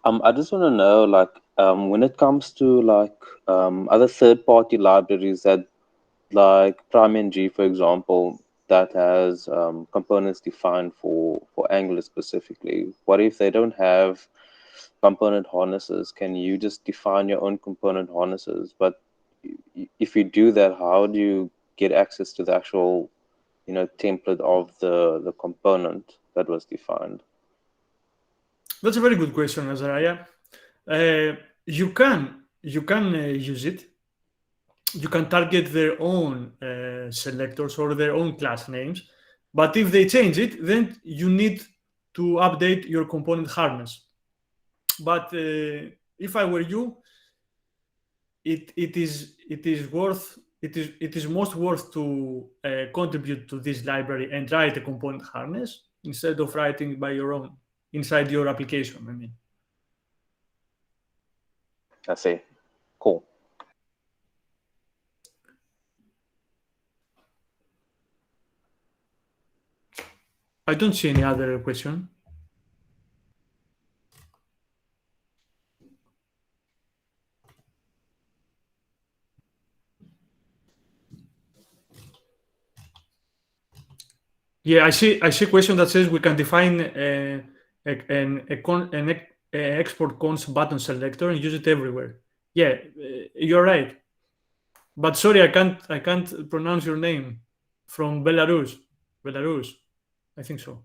I just want to know, like, when it comes to like other third-party libraries that, like PrimeNG, for example, that has components defined for Angular specifically. What if they don't have component harnesses? Can you just define your own component harnesses? But if you do that, how do you get access to the actual, template of the component that was defined? That's a very good question, Azariah. You can use it. You can target their own selectors or their own class names, but if they change it, then you need to update your component harness. But if I were you, it is most worth to contribute to this library and write a component harness instead of writing by your own inside your application. I mean, I see. Cool. I don't see any other question. Yeah, I see a question that says we can define an export cons button selector and use it everywhere. Yeah, you're right. But sorry, I can't pronounce your name. From Belarus. Belarus, I think so.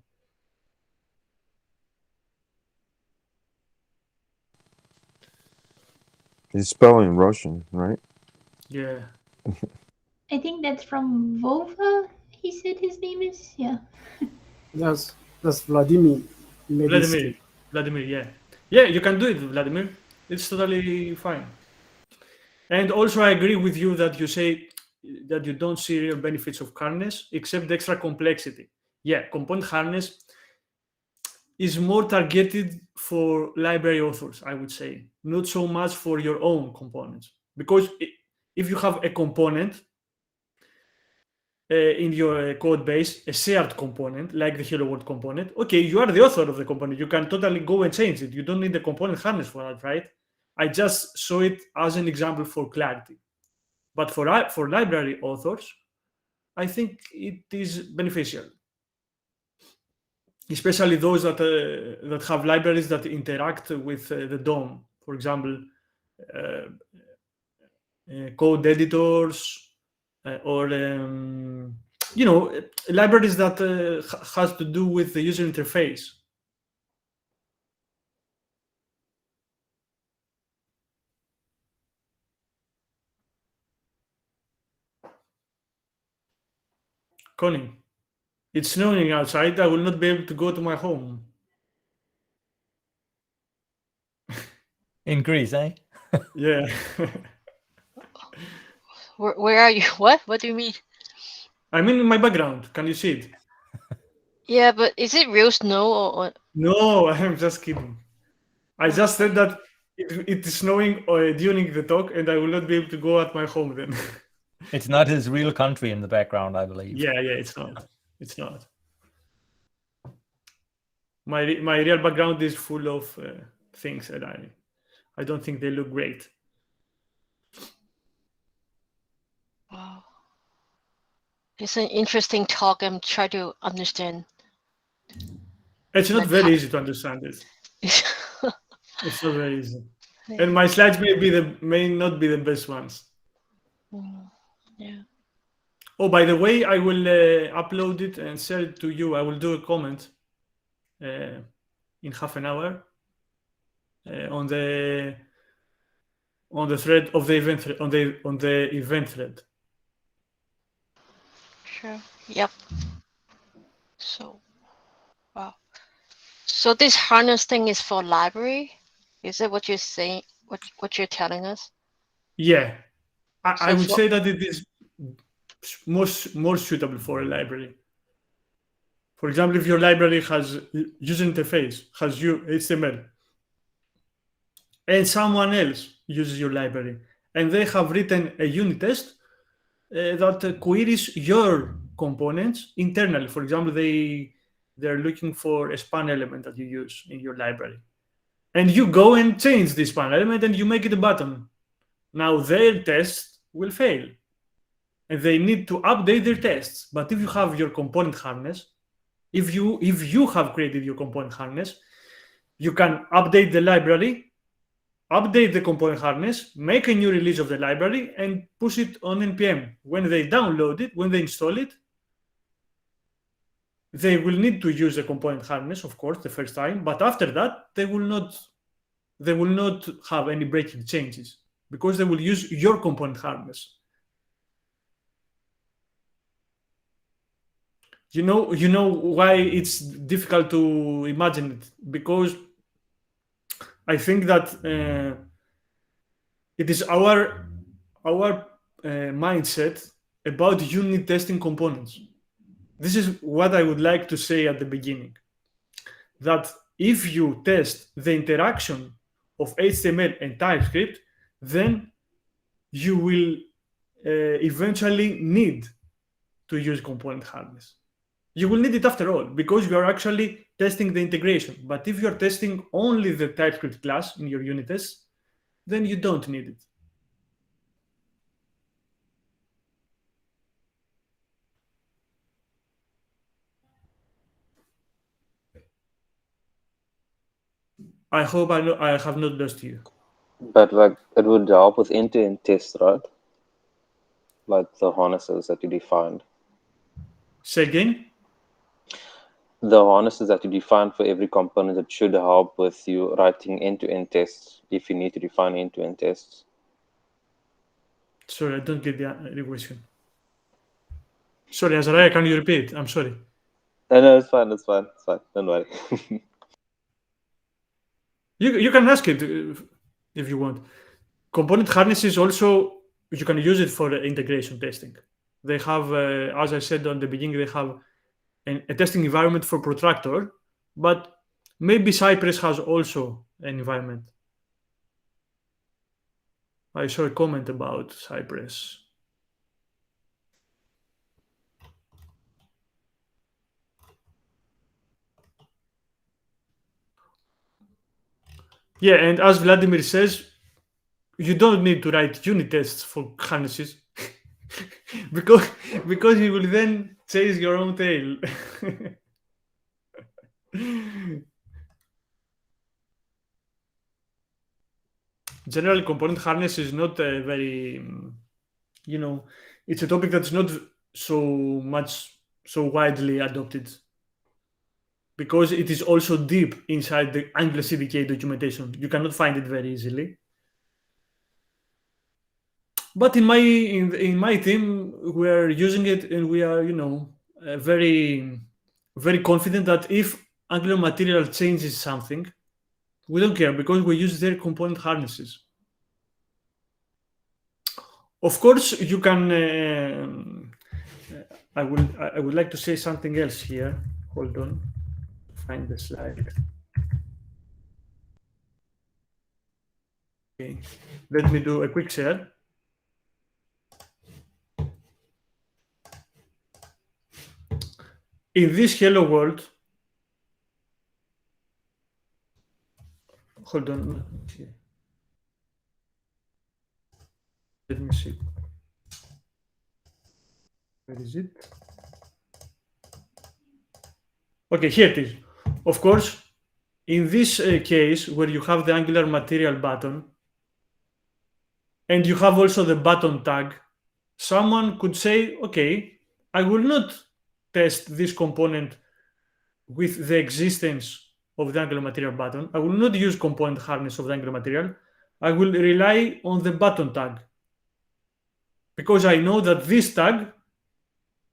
It's spelled in Russian, right? Yeah. I think that's from Vova. He said his name is. Yeah. That's Vladimir. Vladimir, yeah. Yeah, you can do it, Vladimir. It's totally fine. And also, I agree with you that you say that you don't see real benefits of harness except the extra complexity. Yeah, component harness is more targeted for library authors, I would say, not so much for your own components. Because if you have a component in your code base, a shared component, like the Hello World component, okay, you are the author of the component. You can totally go and change it. You don't need the component harness for that, right? I just saw it as an example for clarity. But for library authors, I think it is beneficial, especially those that have libraries that interact with the DOM. For example, code editors or libraries that has to do with the user interface. Connie, it's snowing outside. I will not be able to go to my home. In Greece, eh? Yeah. Where are you? What? What do you mean? I'm in my background. Can you see it? Yeah, but is it real snow or? No, I'm just kidding. I just said that it is snowing during the talk, and I will not be able to go at my home then. It's not his real country in the background, I believe. Yeah, it's not. It's not. My real background is full of things, and I don't think they look great. It's an interesting talk. I'm trying to understand. It's not Like very easy to understand it. It's not very easy. And my slides may not be the best ones. Yeah. Oh, by the way, I will upload it and share it to you. I will do a comment in half an hour on the thread of the event on the event thread. Sure. Yep. So, wow. So this harness thing is for library? Is it what you're saying? What you're telling us? Yeah, I So would for- say that it is more suitable for a library. For example, if your library has user interface, has HTML, and someone else uses your library, and they have written a unit test that queries your components internally. For example, they're looking for a span element that you use in your library, and you go and change this span element and you make it a button. Now their test will fail, and they need to update their tests. But if you have your component harness, if you have created your component harness, you can update the library, update the component harness, make a new release of the library, and push it on npm. When they download it, when they install it, they will need to use the component harness, of course, the first time. But after that, they will not have any breaking changes because they will use your component harness. You know why it's difficult to imagine it, because I think that it is our mindset about unit testing components. This is what I would like to say at the beginning, that if you test the interaction of HTML and TypeScript, then you will eventually need to use component harness. You will need it after all, because you are actually testing the integration. But if you're testing only the TypeScript class in your unit tests, then you don't need it. I hope I have not lost you. But like it would help with end-to-end tests, right? Like the harnesses that you defined. Say again? The harnesses that you define for every component, that should help with you writing end-to-end tests if you need to define end-to-end tests. Sorry, I don't get the question. Sorry, Azariah, can you repeat? I'm sorry. No, it's fine. Don't worry. You can ask it if you want. Component harnesses also, you can use it for integration testing. They have, as I said on the beginning, they have a testing environment for Protractor, but maybe Cypress has also an environment. I saw a comment about Cypress. Yeah, and as Vladimir says, you don't need to write unit tests for harnesses because you will then chase your own tail. General component harness is not a very, it's a topic that's not so widely adopted, because it is also deep inside the Angular CDK documentation. You cannot find it very easily. But in my team, we are using it, and we are very very confident that if Angular material changes something, we don't care because we use their component harnesses. Of course, you can. I would like to say something else here. Hold on, find the slide. Okay, let me do a quick share. In this hello world, hold on. Let me see. Where is it? Okay, here it is. Of course, in this case, where you have the Angular material button, and you have also the button tag, someone could say, okay, I will not test this component with the existence of the Angular material button. I will not use component harness of the Angular material. I will rely on the button tag, because I know that this tag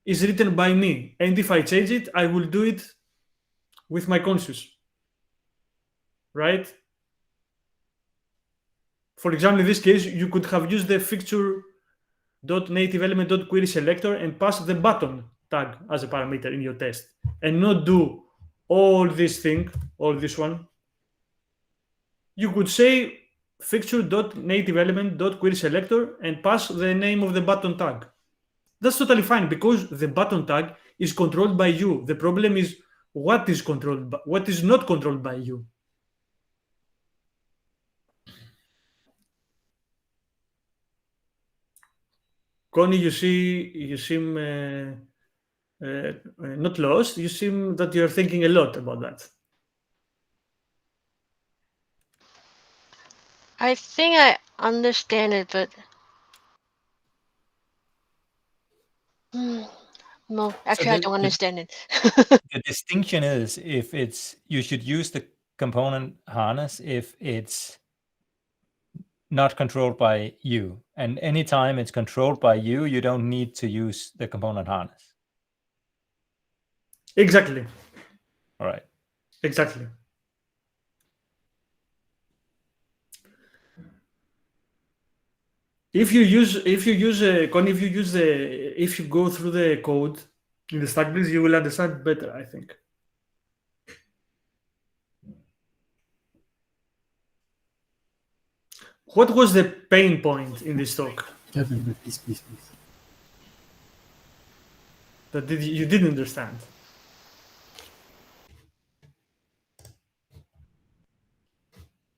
is written by me. And if I change it, I will do it with my conscious, right? For example, in this case, you could have used the fixture.nativeElement.query selector and pass the button tag as a parameter in your test, and not do all this thing, all this one. You could say fixture.nativeElement.query selector and pass the name of the button tag. That's totally fine, because the button tag is controlled by you. The problem is what is not controlled by you. Connie, you seem not lost. You seem that you're thinking a lot about that. I think I understand it, but no, actually, I don't understand it. The distinction is if you should use the component harness if it's not controlled by you, and anytime it's controlled by you, you don't need to use the component harness. Exactly. All right. Exactly. If you go through the code in the stack Blitz, you will understand better, I think. What was the pain point in this talk? Kevin, please. That you didn't understand?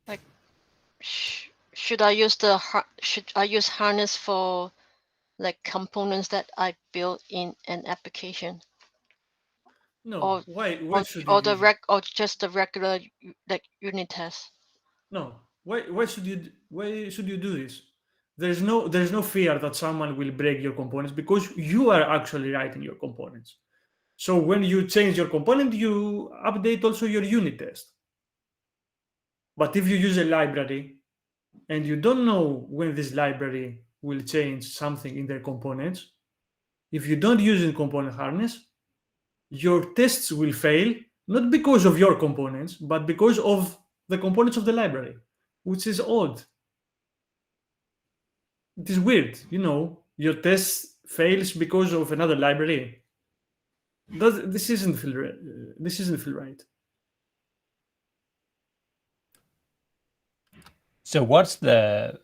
Like, should I use harness for like components that I built in an application? No. Why should you or use just the regular like unit test? No. Why should you do this? There's no fear that someone will break your components, because you are actually writing your components. So when you change your component, you update also your unit test. But if you use a library and you don't know when this library will change something in their components, if you don't use in component harness, your tests will fail, not because of your components, but because of the components of the library, which is odd. It is weird, your test fails because of another library. This doesn't feel right. So what's the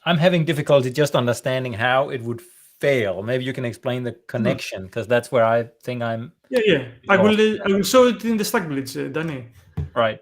I'm having difficulty just understanding how it would fail. Maybe you can explain the connection, because that's where I think I'm. Yeah. I will show it in the stack Blitz, Danny. Right.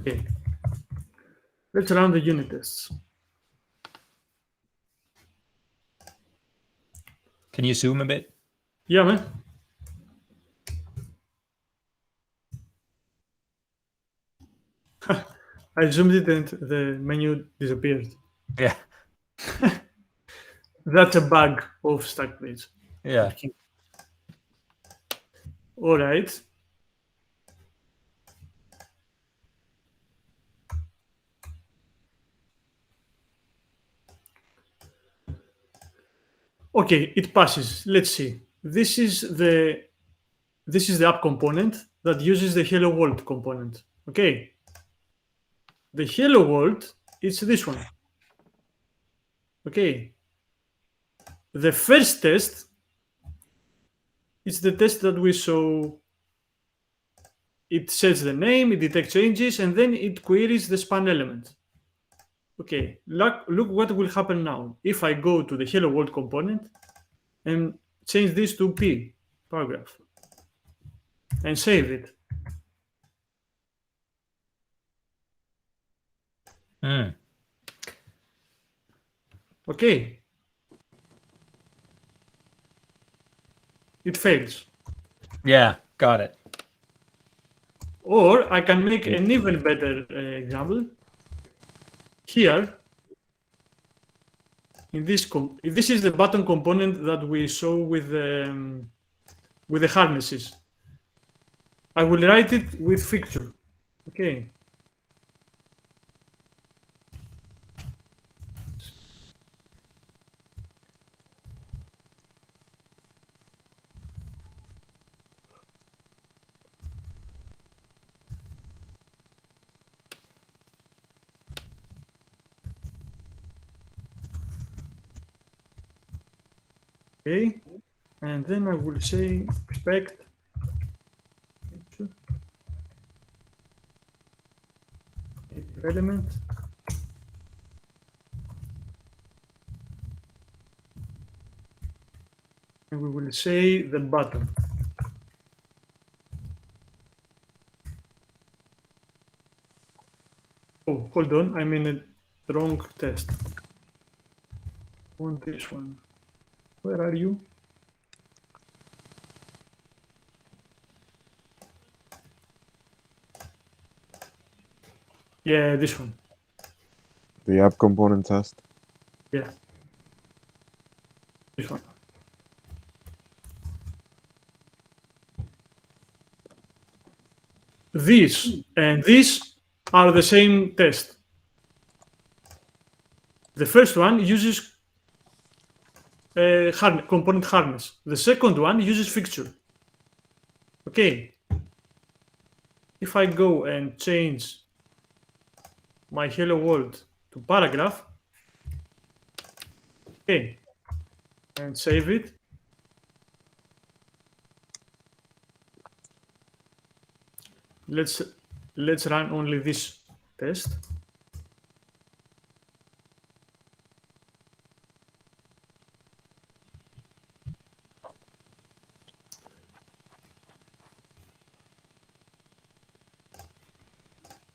Okay. Let's run the unit tests. Can you zoom a bit? Yeah, man. I zoomed it and the menu disappeared. Yeah. That's a bug of stack Blitz. Yeah. All right. Okay, it passes. Let's see. This is the this is the app component that uses the hello world component. Okay. The hello world is this one. Okay. The first test is the test that we saw. It sets the name, it detects changes, and then it queries the span element. Okay, look what will happen now. If I go to the hello world component and change this to P paragraph and save it. Okay. It fails. Yeah, got it. Or I can make an even better example. Here, in this is the button component that we saw with the harnesses. I will write it with fixture. Okay. Okay, and then I will say expect element and we will say the button. Oh, hold on, I'm in a wrong test. On this one. Where are you? Yeah, this one. The app component test. Yeah. This one. This and this are the same test. The first one uses component harness. The second one uses fixture. Okay. If I go and change my hello world to paragraph, okay, and save it. Let's run only this test.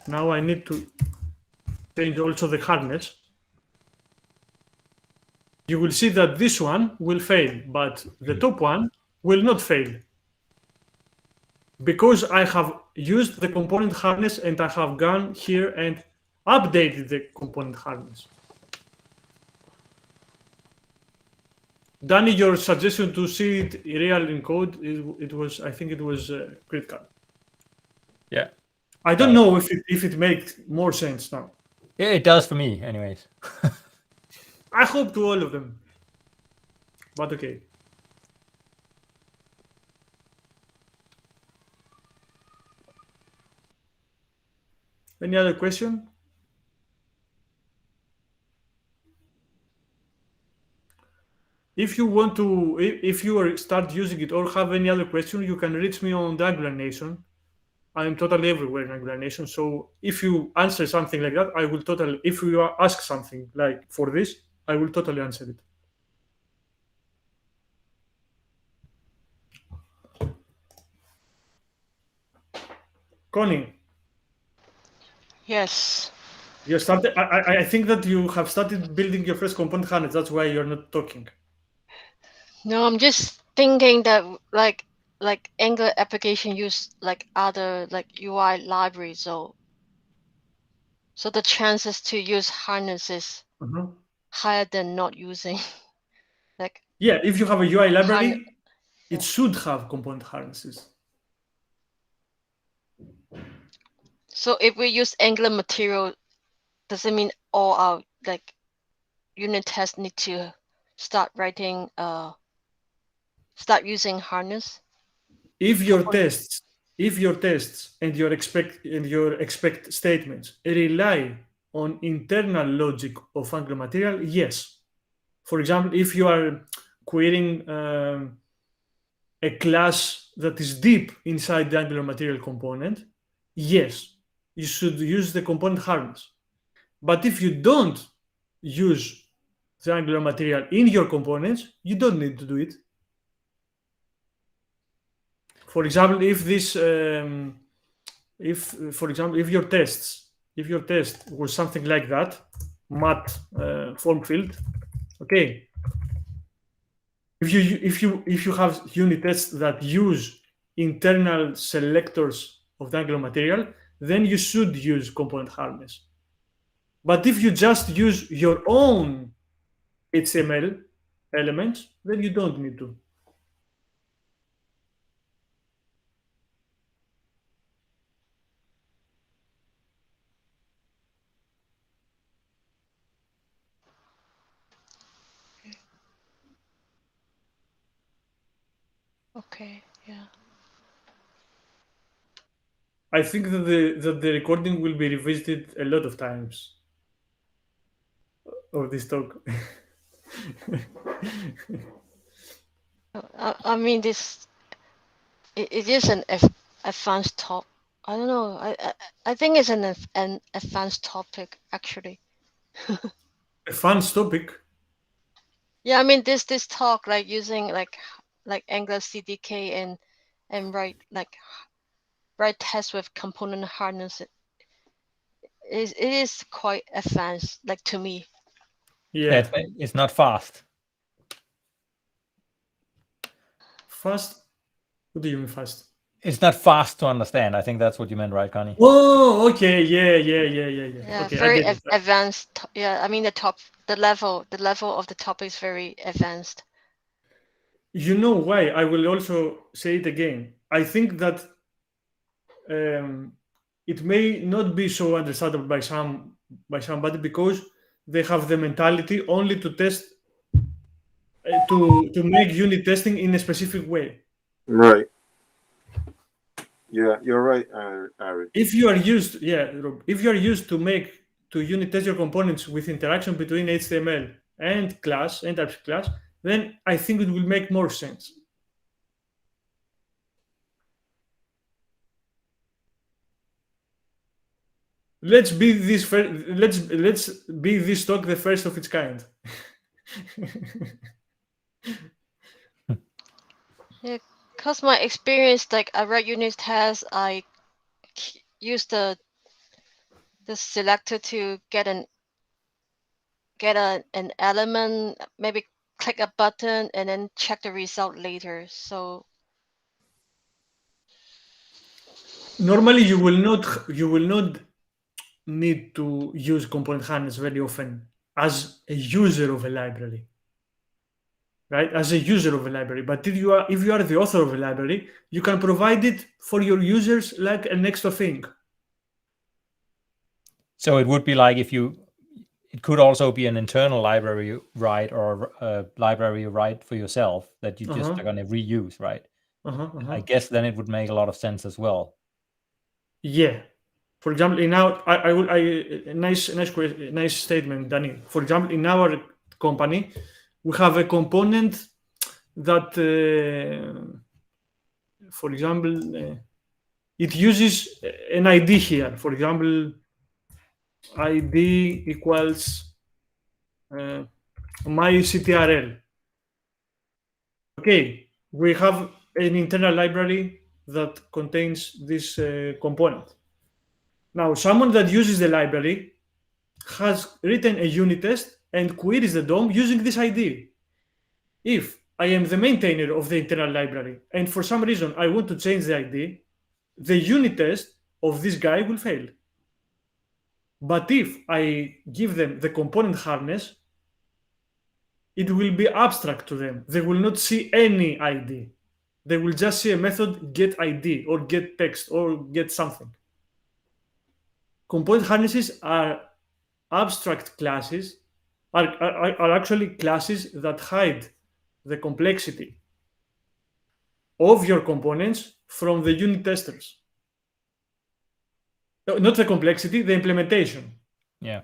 Now I need to change also the harness. You will see that this one will fail, but the top one will not fail. Because I have used the component harness and I have gone here and updated the component harness. Danny, your suggestion to see it real in code, I think it was critical. Yeah. I don't know if it makes more sense now. Yeah, it does for me, anyways. I hope to all of them. But okay. Any other question? If you want to, if you start using it or have any other question, you can reach me on the Angular Nation. I'm totally everywhere in Angular Nation. So if you answer something like that, I will totally, if you ask something like for this, I will totally answer it. Connie. Yes. You started. I think that you have started building your first component harness. That's why you're not talking. No, I'm just thinking that like Angular application use like other like UI libraries, so the chances to use harness is higher than not using. Like yeah, if you have a UI library, it should have component harnesses. So if we use Angular material, does it mean all our like unit tests need to start writing start using harness? if your tests and your expect statements rely on internal logic of Angular material, yes. For example, if you are querying a class that is deep inside the Angular material component, yes, you should use the component harness. But if you don't use the Angular material in your components, you don't need to do it. For example, if your test was something like that, mat form field, okay. If you have unit tests that use internal selectors of the Angular material, then you should use component harness. But if you just use your own HTML elements, then you don't need to. Okay, yeah. I think that the recording will be revisited a lot of times of this talk. I mean, it is an advanced top. I don't know. I think it's an advanced topic actually. A fun topic. Yeah, I mean this talk like using like Angular CDK and write tests with component harness. It is quite advanced, like to me. Yeah. It's not fast. Fast? What do you mean fast? It's not fast to understand. I think that's what you meant, right, Connie? Oh, okay. Yeah. Yeah, Okay, very advanced. Yeah, I mean the level of the topic is very advanced. You know why? I will also say it again. I think that it may not be so understandable by somebody because they have the mentality only to test to make unit testing in a specific way. Right. Yeah, you're right, Ari. If you are used, if you are used to unit test your components with interaction between HTML and class and types class, then I think it will make more sense. Let's be this talk the first of its kind. Yeah, cause my experience, like I write unit tests, I use the selector to get an element, maybe click a button and then check the result later. So normally you will not need to use component harness very often as a user of a library, right? As a user of a library. But if you are the author of a library, you can provide it for your users like an extra thing. So it would be like it could also be an internal library you write or a library you write for yourself that you just are going to reuse, right? I guess then it would make a lot of sense as well. Yeah. For example, in our nice statement, Danny. For example, in our company, we have a component that, for example, it uses an ID here. For example, ID equals myCTRL. Okay, we have an internal library that contains this component. Now, someone that uses the library has written a unit test and queries the DOM using this ID. If I am the maintainer of the internal library and for some reason I want to change the ID, the unit test of this guy will fail. But if I give them the component harness, it will be abstract to them. They will not see any ID. They will just see a method get ID or get text or get something. Component harnesses are abstract classes, are actually classes that hide the complexity of your components from the unit testers. Not the complexity, the implementation. Yeah.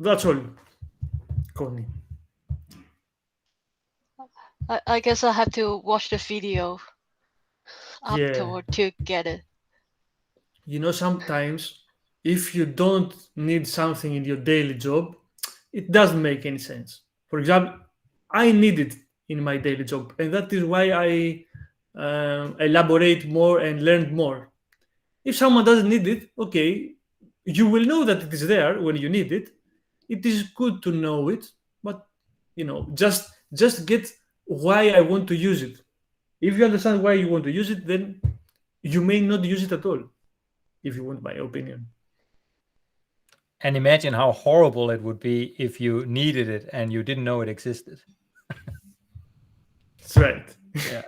That's all, Connie. I guess I have to watch the video Yeah. afterward to get it. Sometimes if you don't need something in your daily job, it doesn't make any sense. For example, I need it in my daily job, and that is why I elaborate more and learn more. If someone doesn't need it, okay, you will know that it is there when you need it. It is good to know it, but just get why I want to use it. If you understand why you want to use it, then you may not use it at all, if you want my opinion. And imagine how horrible it would be if you needed it and you didn't know it existed. That's right. Yeah.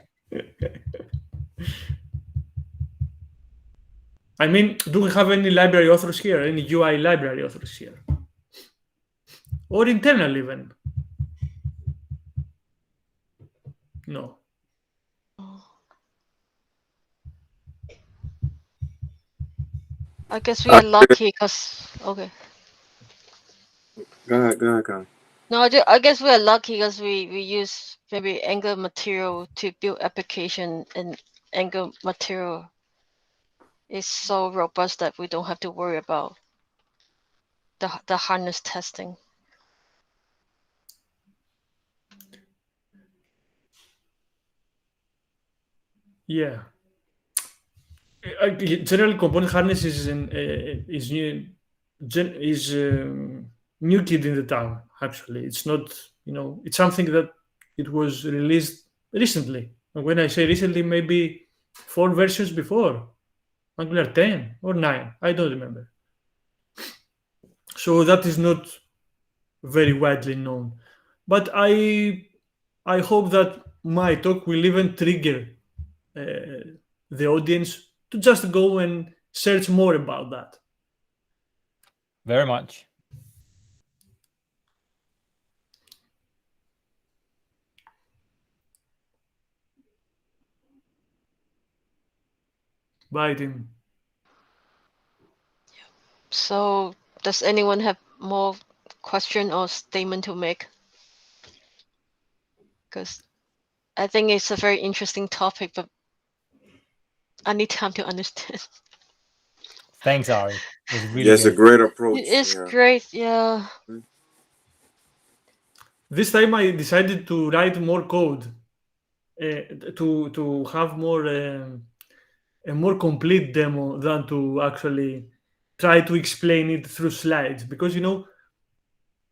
I mean, do we have any library authors here? Any UI library authors here? Or internal even? No. I guess we are lucky because okay. Go ahead. No, I guess we are lucky because we use maybe Angular material to build application, and Angular material is so robust that we don't have to worry about the harness testing. Yeah. Generally, component harness is new kid in the town. Actually, it's not. It's something that it was released recently. And when I say recently, maybe 4 versions before, Angular 10 or 9. I don't remember. So that is not very widely known. But I hope that my talk will even trigger the audience to just go and search more about that. Very much. Bye, Tim. So, does anyone have more question or statement to make? Because I think it's a very interesting topic, but I need time to understand. Thanks, Ari. It was really Yes, good. a great approach. It's yeah. great, yeah. This time I decided to write more code to have a more complete demo than to actually try to explain it through slides, because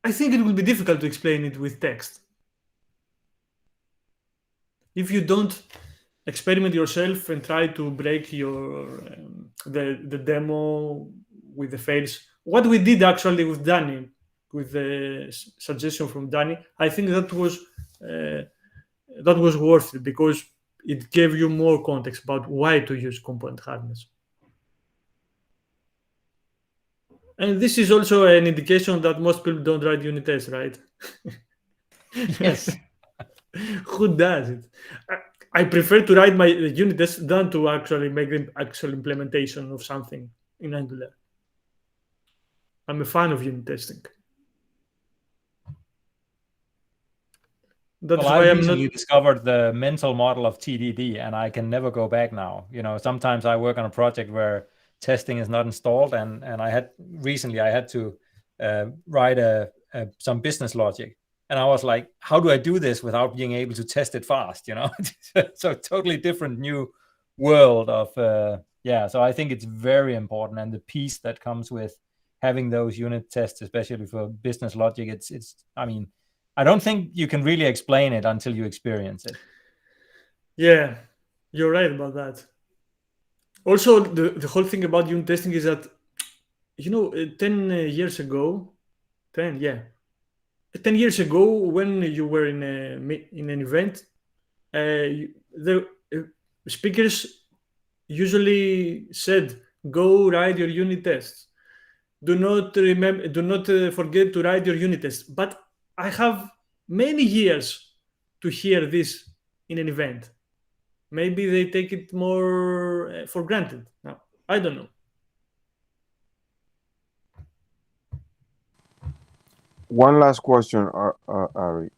I think it will be difficult to explain it with text. If you don't experiment yourself and try to break your the demo with the fails, what we did actually with Danny, with the suggestion from Danny, I think that was worth it, because it gave you more context about why to use component harness. And this is also an indication that most people don't write unit tests, right? Yes. Who does it? I prefer to write my unit tests than to actually make the actual implementation of something in Angular. I'm a fan of unit testing. That's Well, why I I'm recently not. discovered the mental model of TDD, and I can never go back now. Sometimes I work on a project where testing is not installed, and I had to write some business logic, and I was like, how do I do this without being able to test it fast? So totally different new world of So I think it's very important, and the piece that comes with having those unit tests, especially for business logic, it's I don't think you can really explain it until you experience it. Yeah, you're right about that. Also, the whole thing about unit testing is that 10 years ago, 10, yeah, 10 years ago, when you were in an event, the speakers usually said, "Go write your unit tests. Do not forget to write your unit tests." But I have many years to hear this in an event. Maybe they take it more for granted. Now, I don't know. One last question, Ari.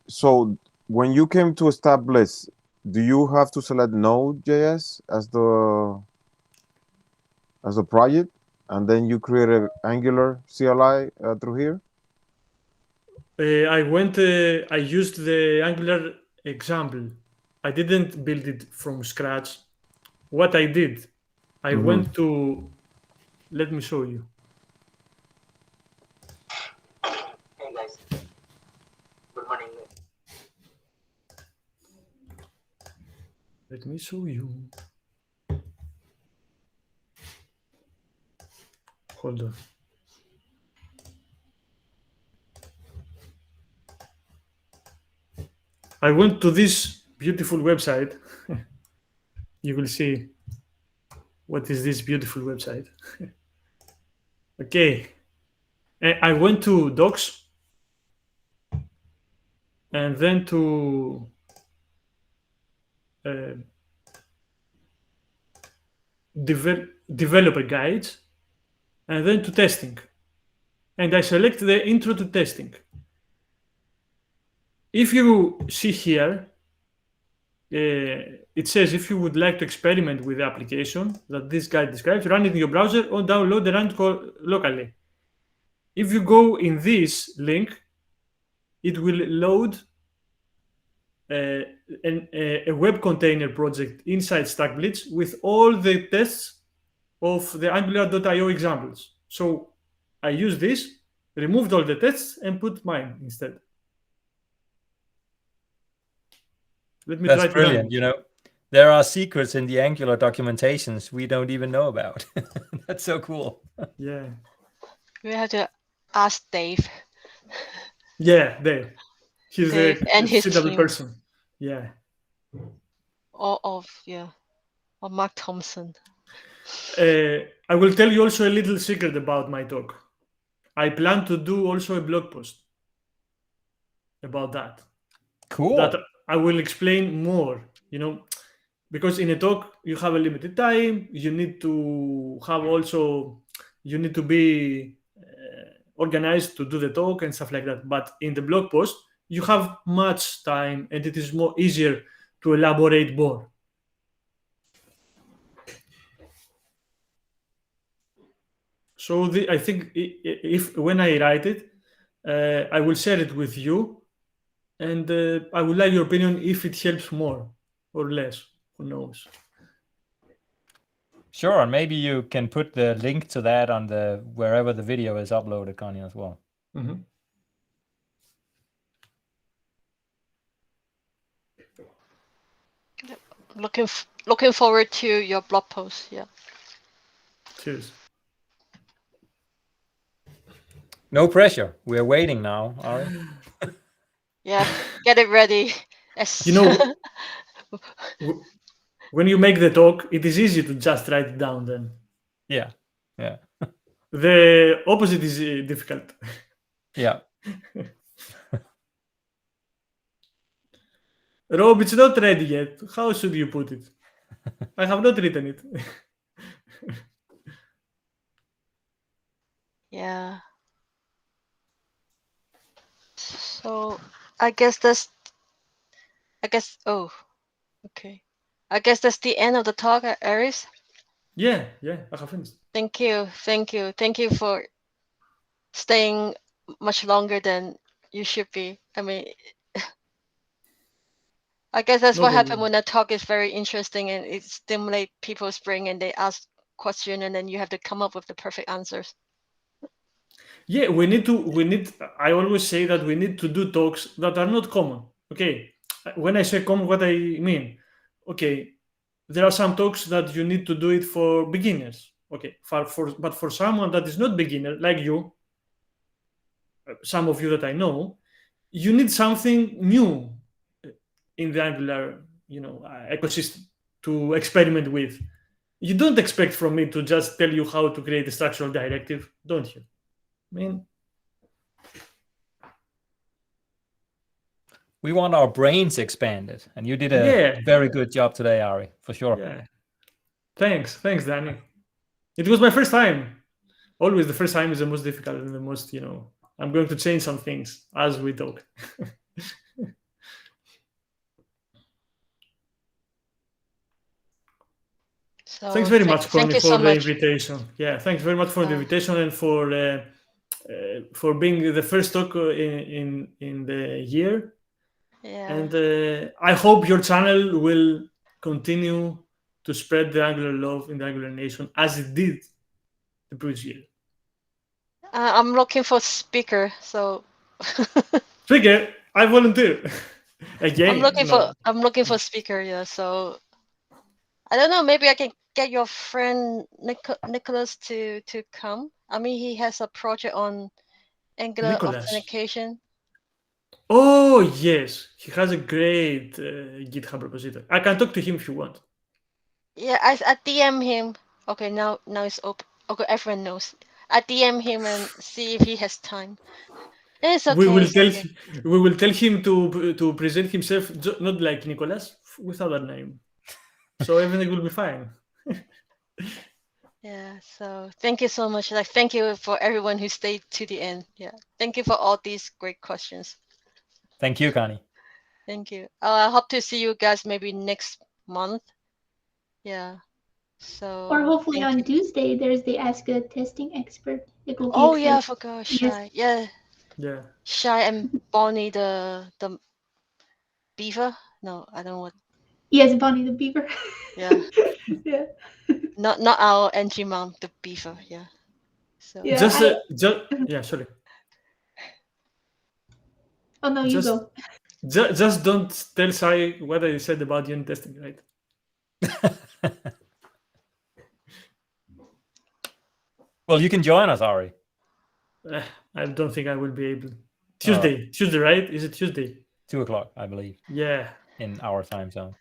So when you came to start Blitz, do you have to select Node.js as the project, and then you create an Angular CLI through here? I used the Angular example. I didn't build it from scratch. What I did, I went to, let me show you. Hey guys, good morning. Let me show you. Hold on. I went to this beautiful website. You will see what is this beautiful website. Okay. I went to docs and then to developer guides and then to testing. And I select the intro to testing. If you see here, it says if you would like to experiment with the application that this guide describes, run it in your browser or download and run it locally. If you go in this link, it will load a web container project inside StackBlitz with all the tests of the Angular.io examples. So I used this, removed all the tests, and put mine instead. Let me That's try to brilliant. run. You know, there are secrets in the Angular documentations we don't even know about. That's so cool. Yeah. We have to ask Dave. Yeah, Dave. He's Dave a and his suitable team. person. Yeah. Or Mark Thompson. I will tell you also a little secret about my talk. I plan to do also a blog post about that. Cool. That I will explain more, because in a talk you have a limited time. You need to be organized to do the talk and stuff like that. But in the blog post, you have much time and it is more easier to elaborate more. So I think if when I write it, I will share it with you, and I would like your opinion if it helps more or less. Who knows? Sure, and maybe you can put the link to that on the wherever the video is uploaded, Connie, as well. Mm-hmm. Looking forward to your blog post. Yeah. Cheers. No pressure. We're waiting now, Ari. Yeah, get it ready. When you make the talk, it is easy to just write it down then. Yeah. The opposite is difficult. Yeah. Rob, it's not ready yet. How should you put it? I have not written it. Yeah. So I guess that's okay. I guess that's the end of the talk, Aris. Yeah, I have finished. Thank you for staying much longer than you should be. I mean, I guess that's what happened when a talk is very interesting and it stimulates people's brain and they ask questions and then you have to come up with the perfect answers. Yeah, I always say that we need to do talks that are not common. Okay, when I say common, what I mean, okay, there are some talks that you need to do it for beginners. Okay, but for someone that is not beginner like you, some of you that I know, you need something new in the Angular, ecosystem to experiment with. You don't expect from me to just tell you how to create a structural directive, don't you? I mean, we want our brains expanded, and you did a Yeah. very good job today, Ari, for sure. yeah. Thanks, Danny. It was my first time. Always the first time is the most difficult and the most, I'm going to change some things as we talk. So Thanks very much, thank Connie, you for so the much. invitation. Yeah, thanks very much for the invitation and for being the first talk in the year. Yeah. And I hope your channel will continue to spread the Angular love in the Angular nation as it did the previous year. I'm looking for speaker, so Speaker, I volunteer. Again, I'm looking for speaker, yeah. So I don't know, maybe I can get your friend Nicholas to come. I mean, he has a project on Angular Nicholas. authentication. Oh, yes. He has a great GitHub repository. I can talk to him if you want. Yeah, I DM him. Okay, now it's open. Okay, everyone knows. I DM him and see if he has time. It's okay. We will it's tell okay. we will tell him to present himself not like Nicholas, with other name. So everything will be fine. Yeah, so thank you so much. Like, thank you for everyone who stayed to the end. Yeah, thank you for all these great questions. Thank you, Connie. Thank you. I hope to see you guys maybe next month. Yeah. So. Or hopefully thank on you. Tuesday, there's the Ask a Testing Expert. It will be Oh yeah, I exciting. forgot Yes. Shy. Yeah, Yeah. Shy and Bonnie the beaver. No, I don't know what. Yes, Bonnie the Beaver. Yeah. Yeah. Not our NG mom, the beaver. Yeah. So. Yeah, Just yeah, sorry. Oh no, you go. Just don't tell Sai what I said about unit testing, right? Well, you can join us, Ari. I don't think I will be able. Tuesday, right? Is it Tuesday? 2:00, I believe. Yeah. In our time zone.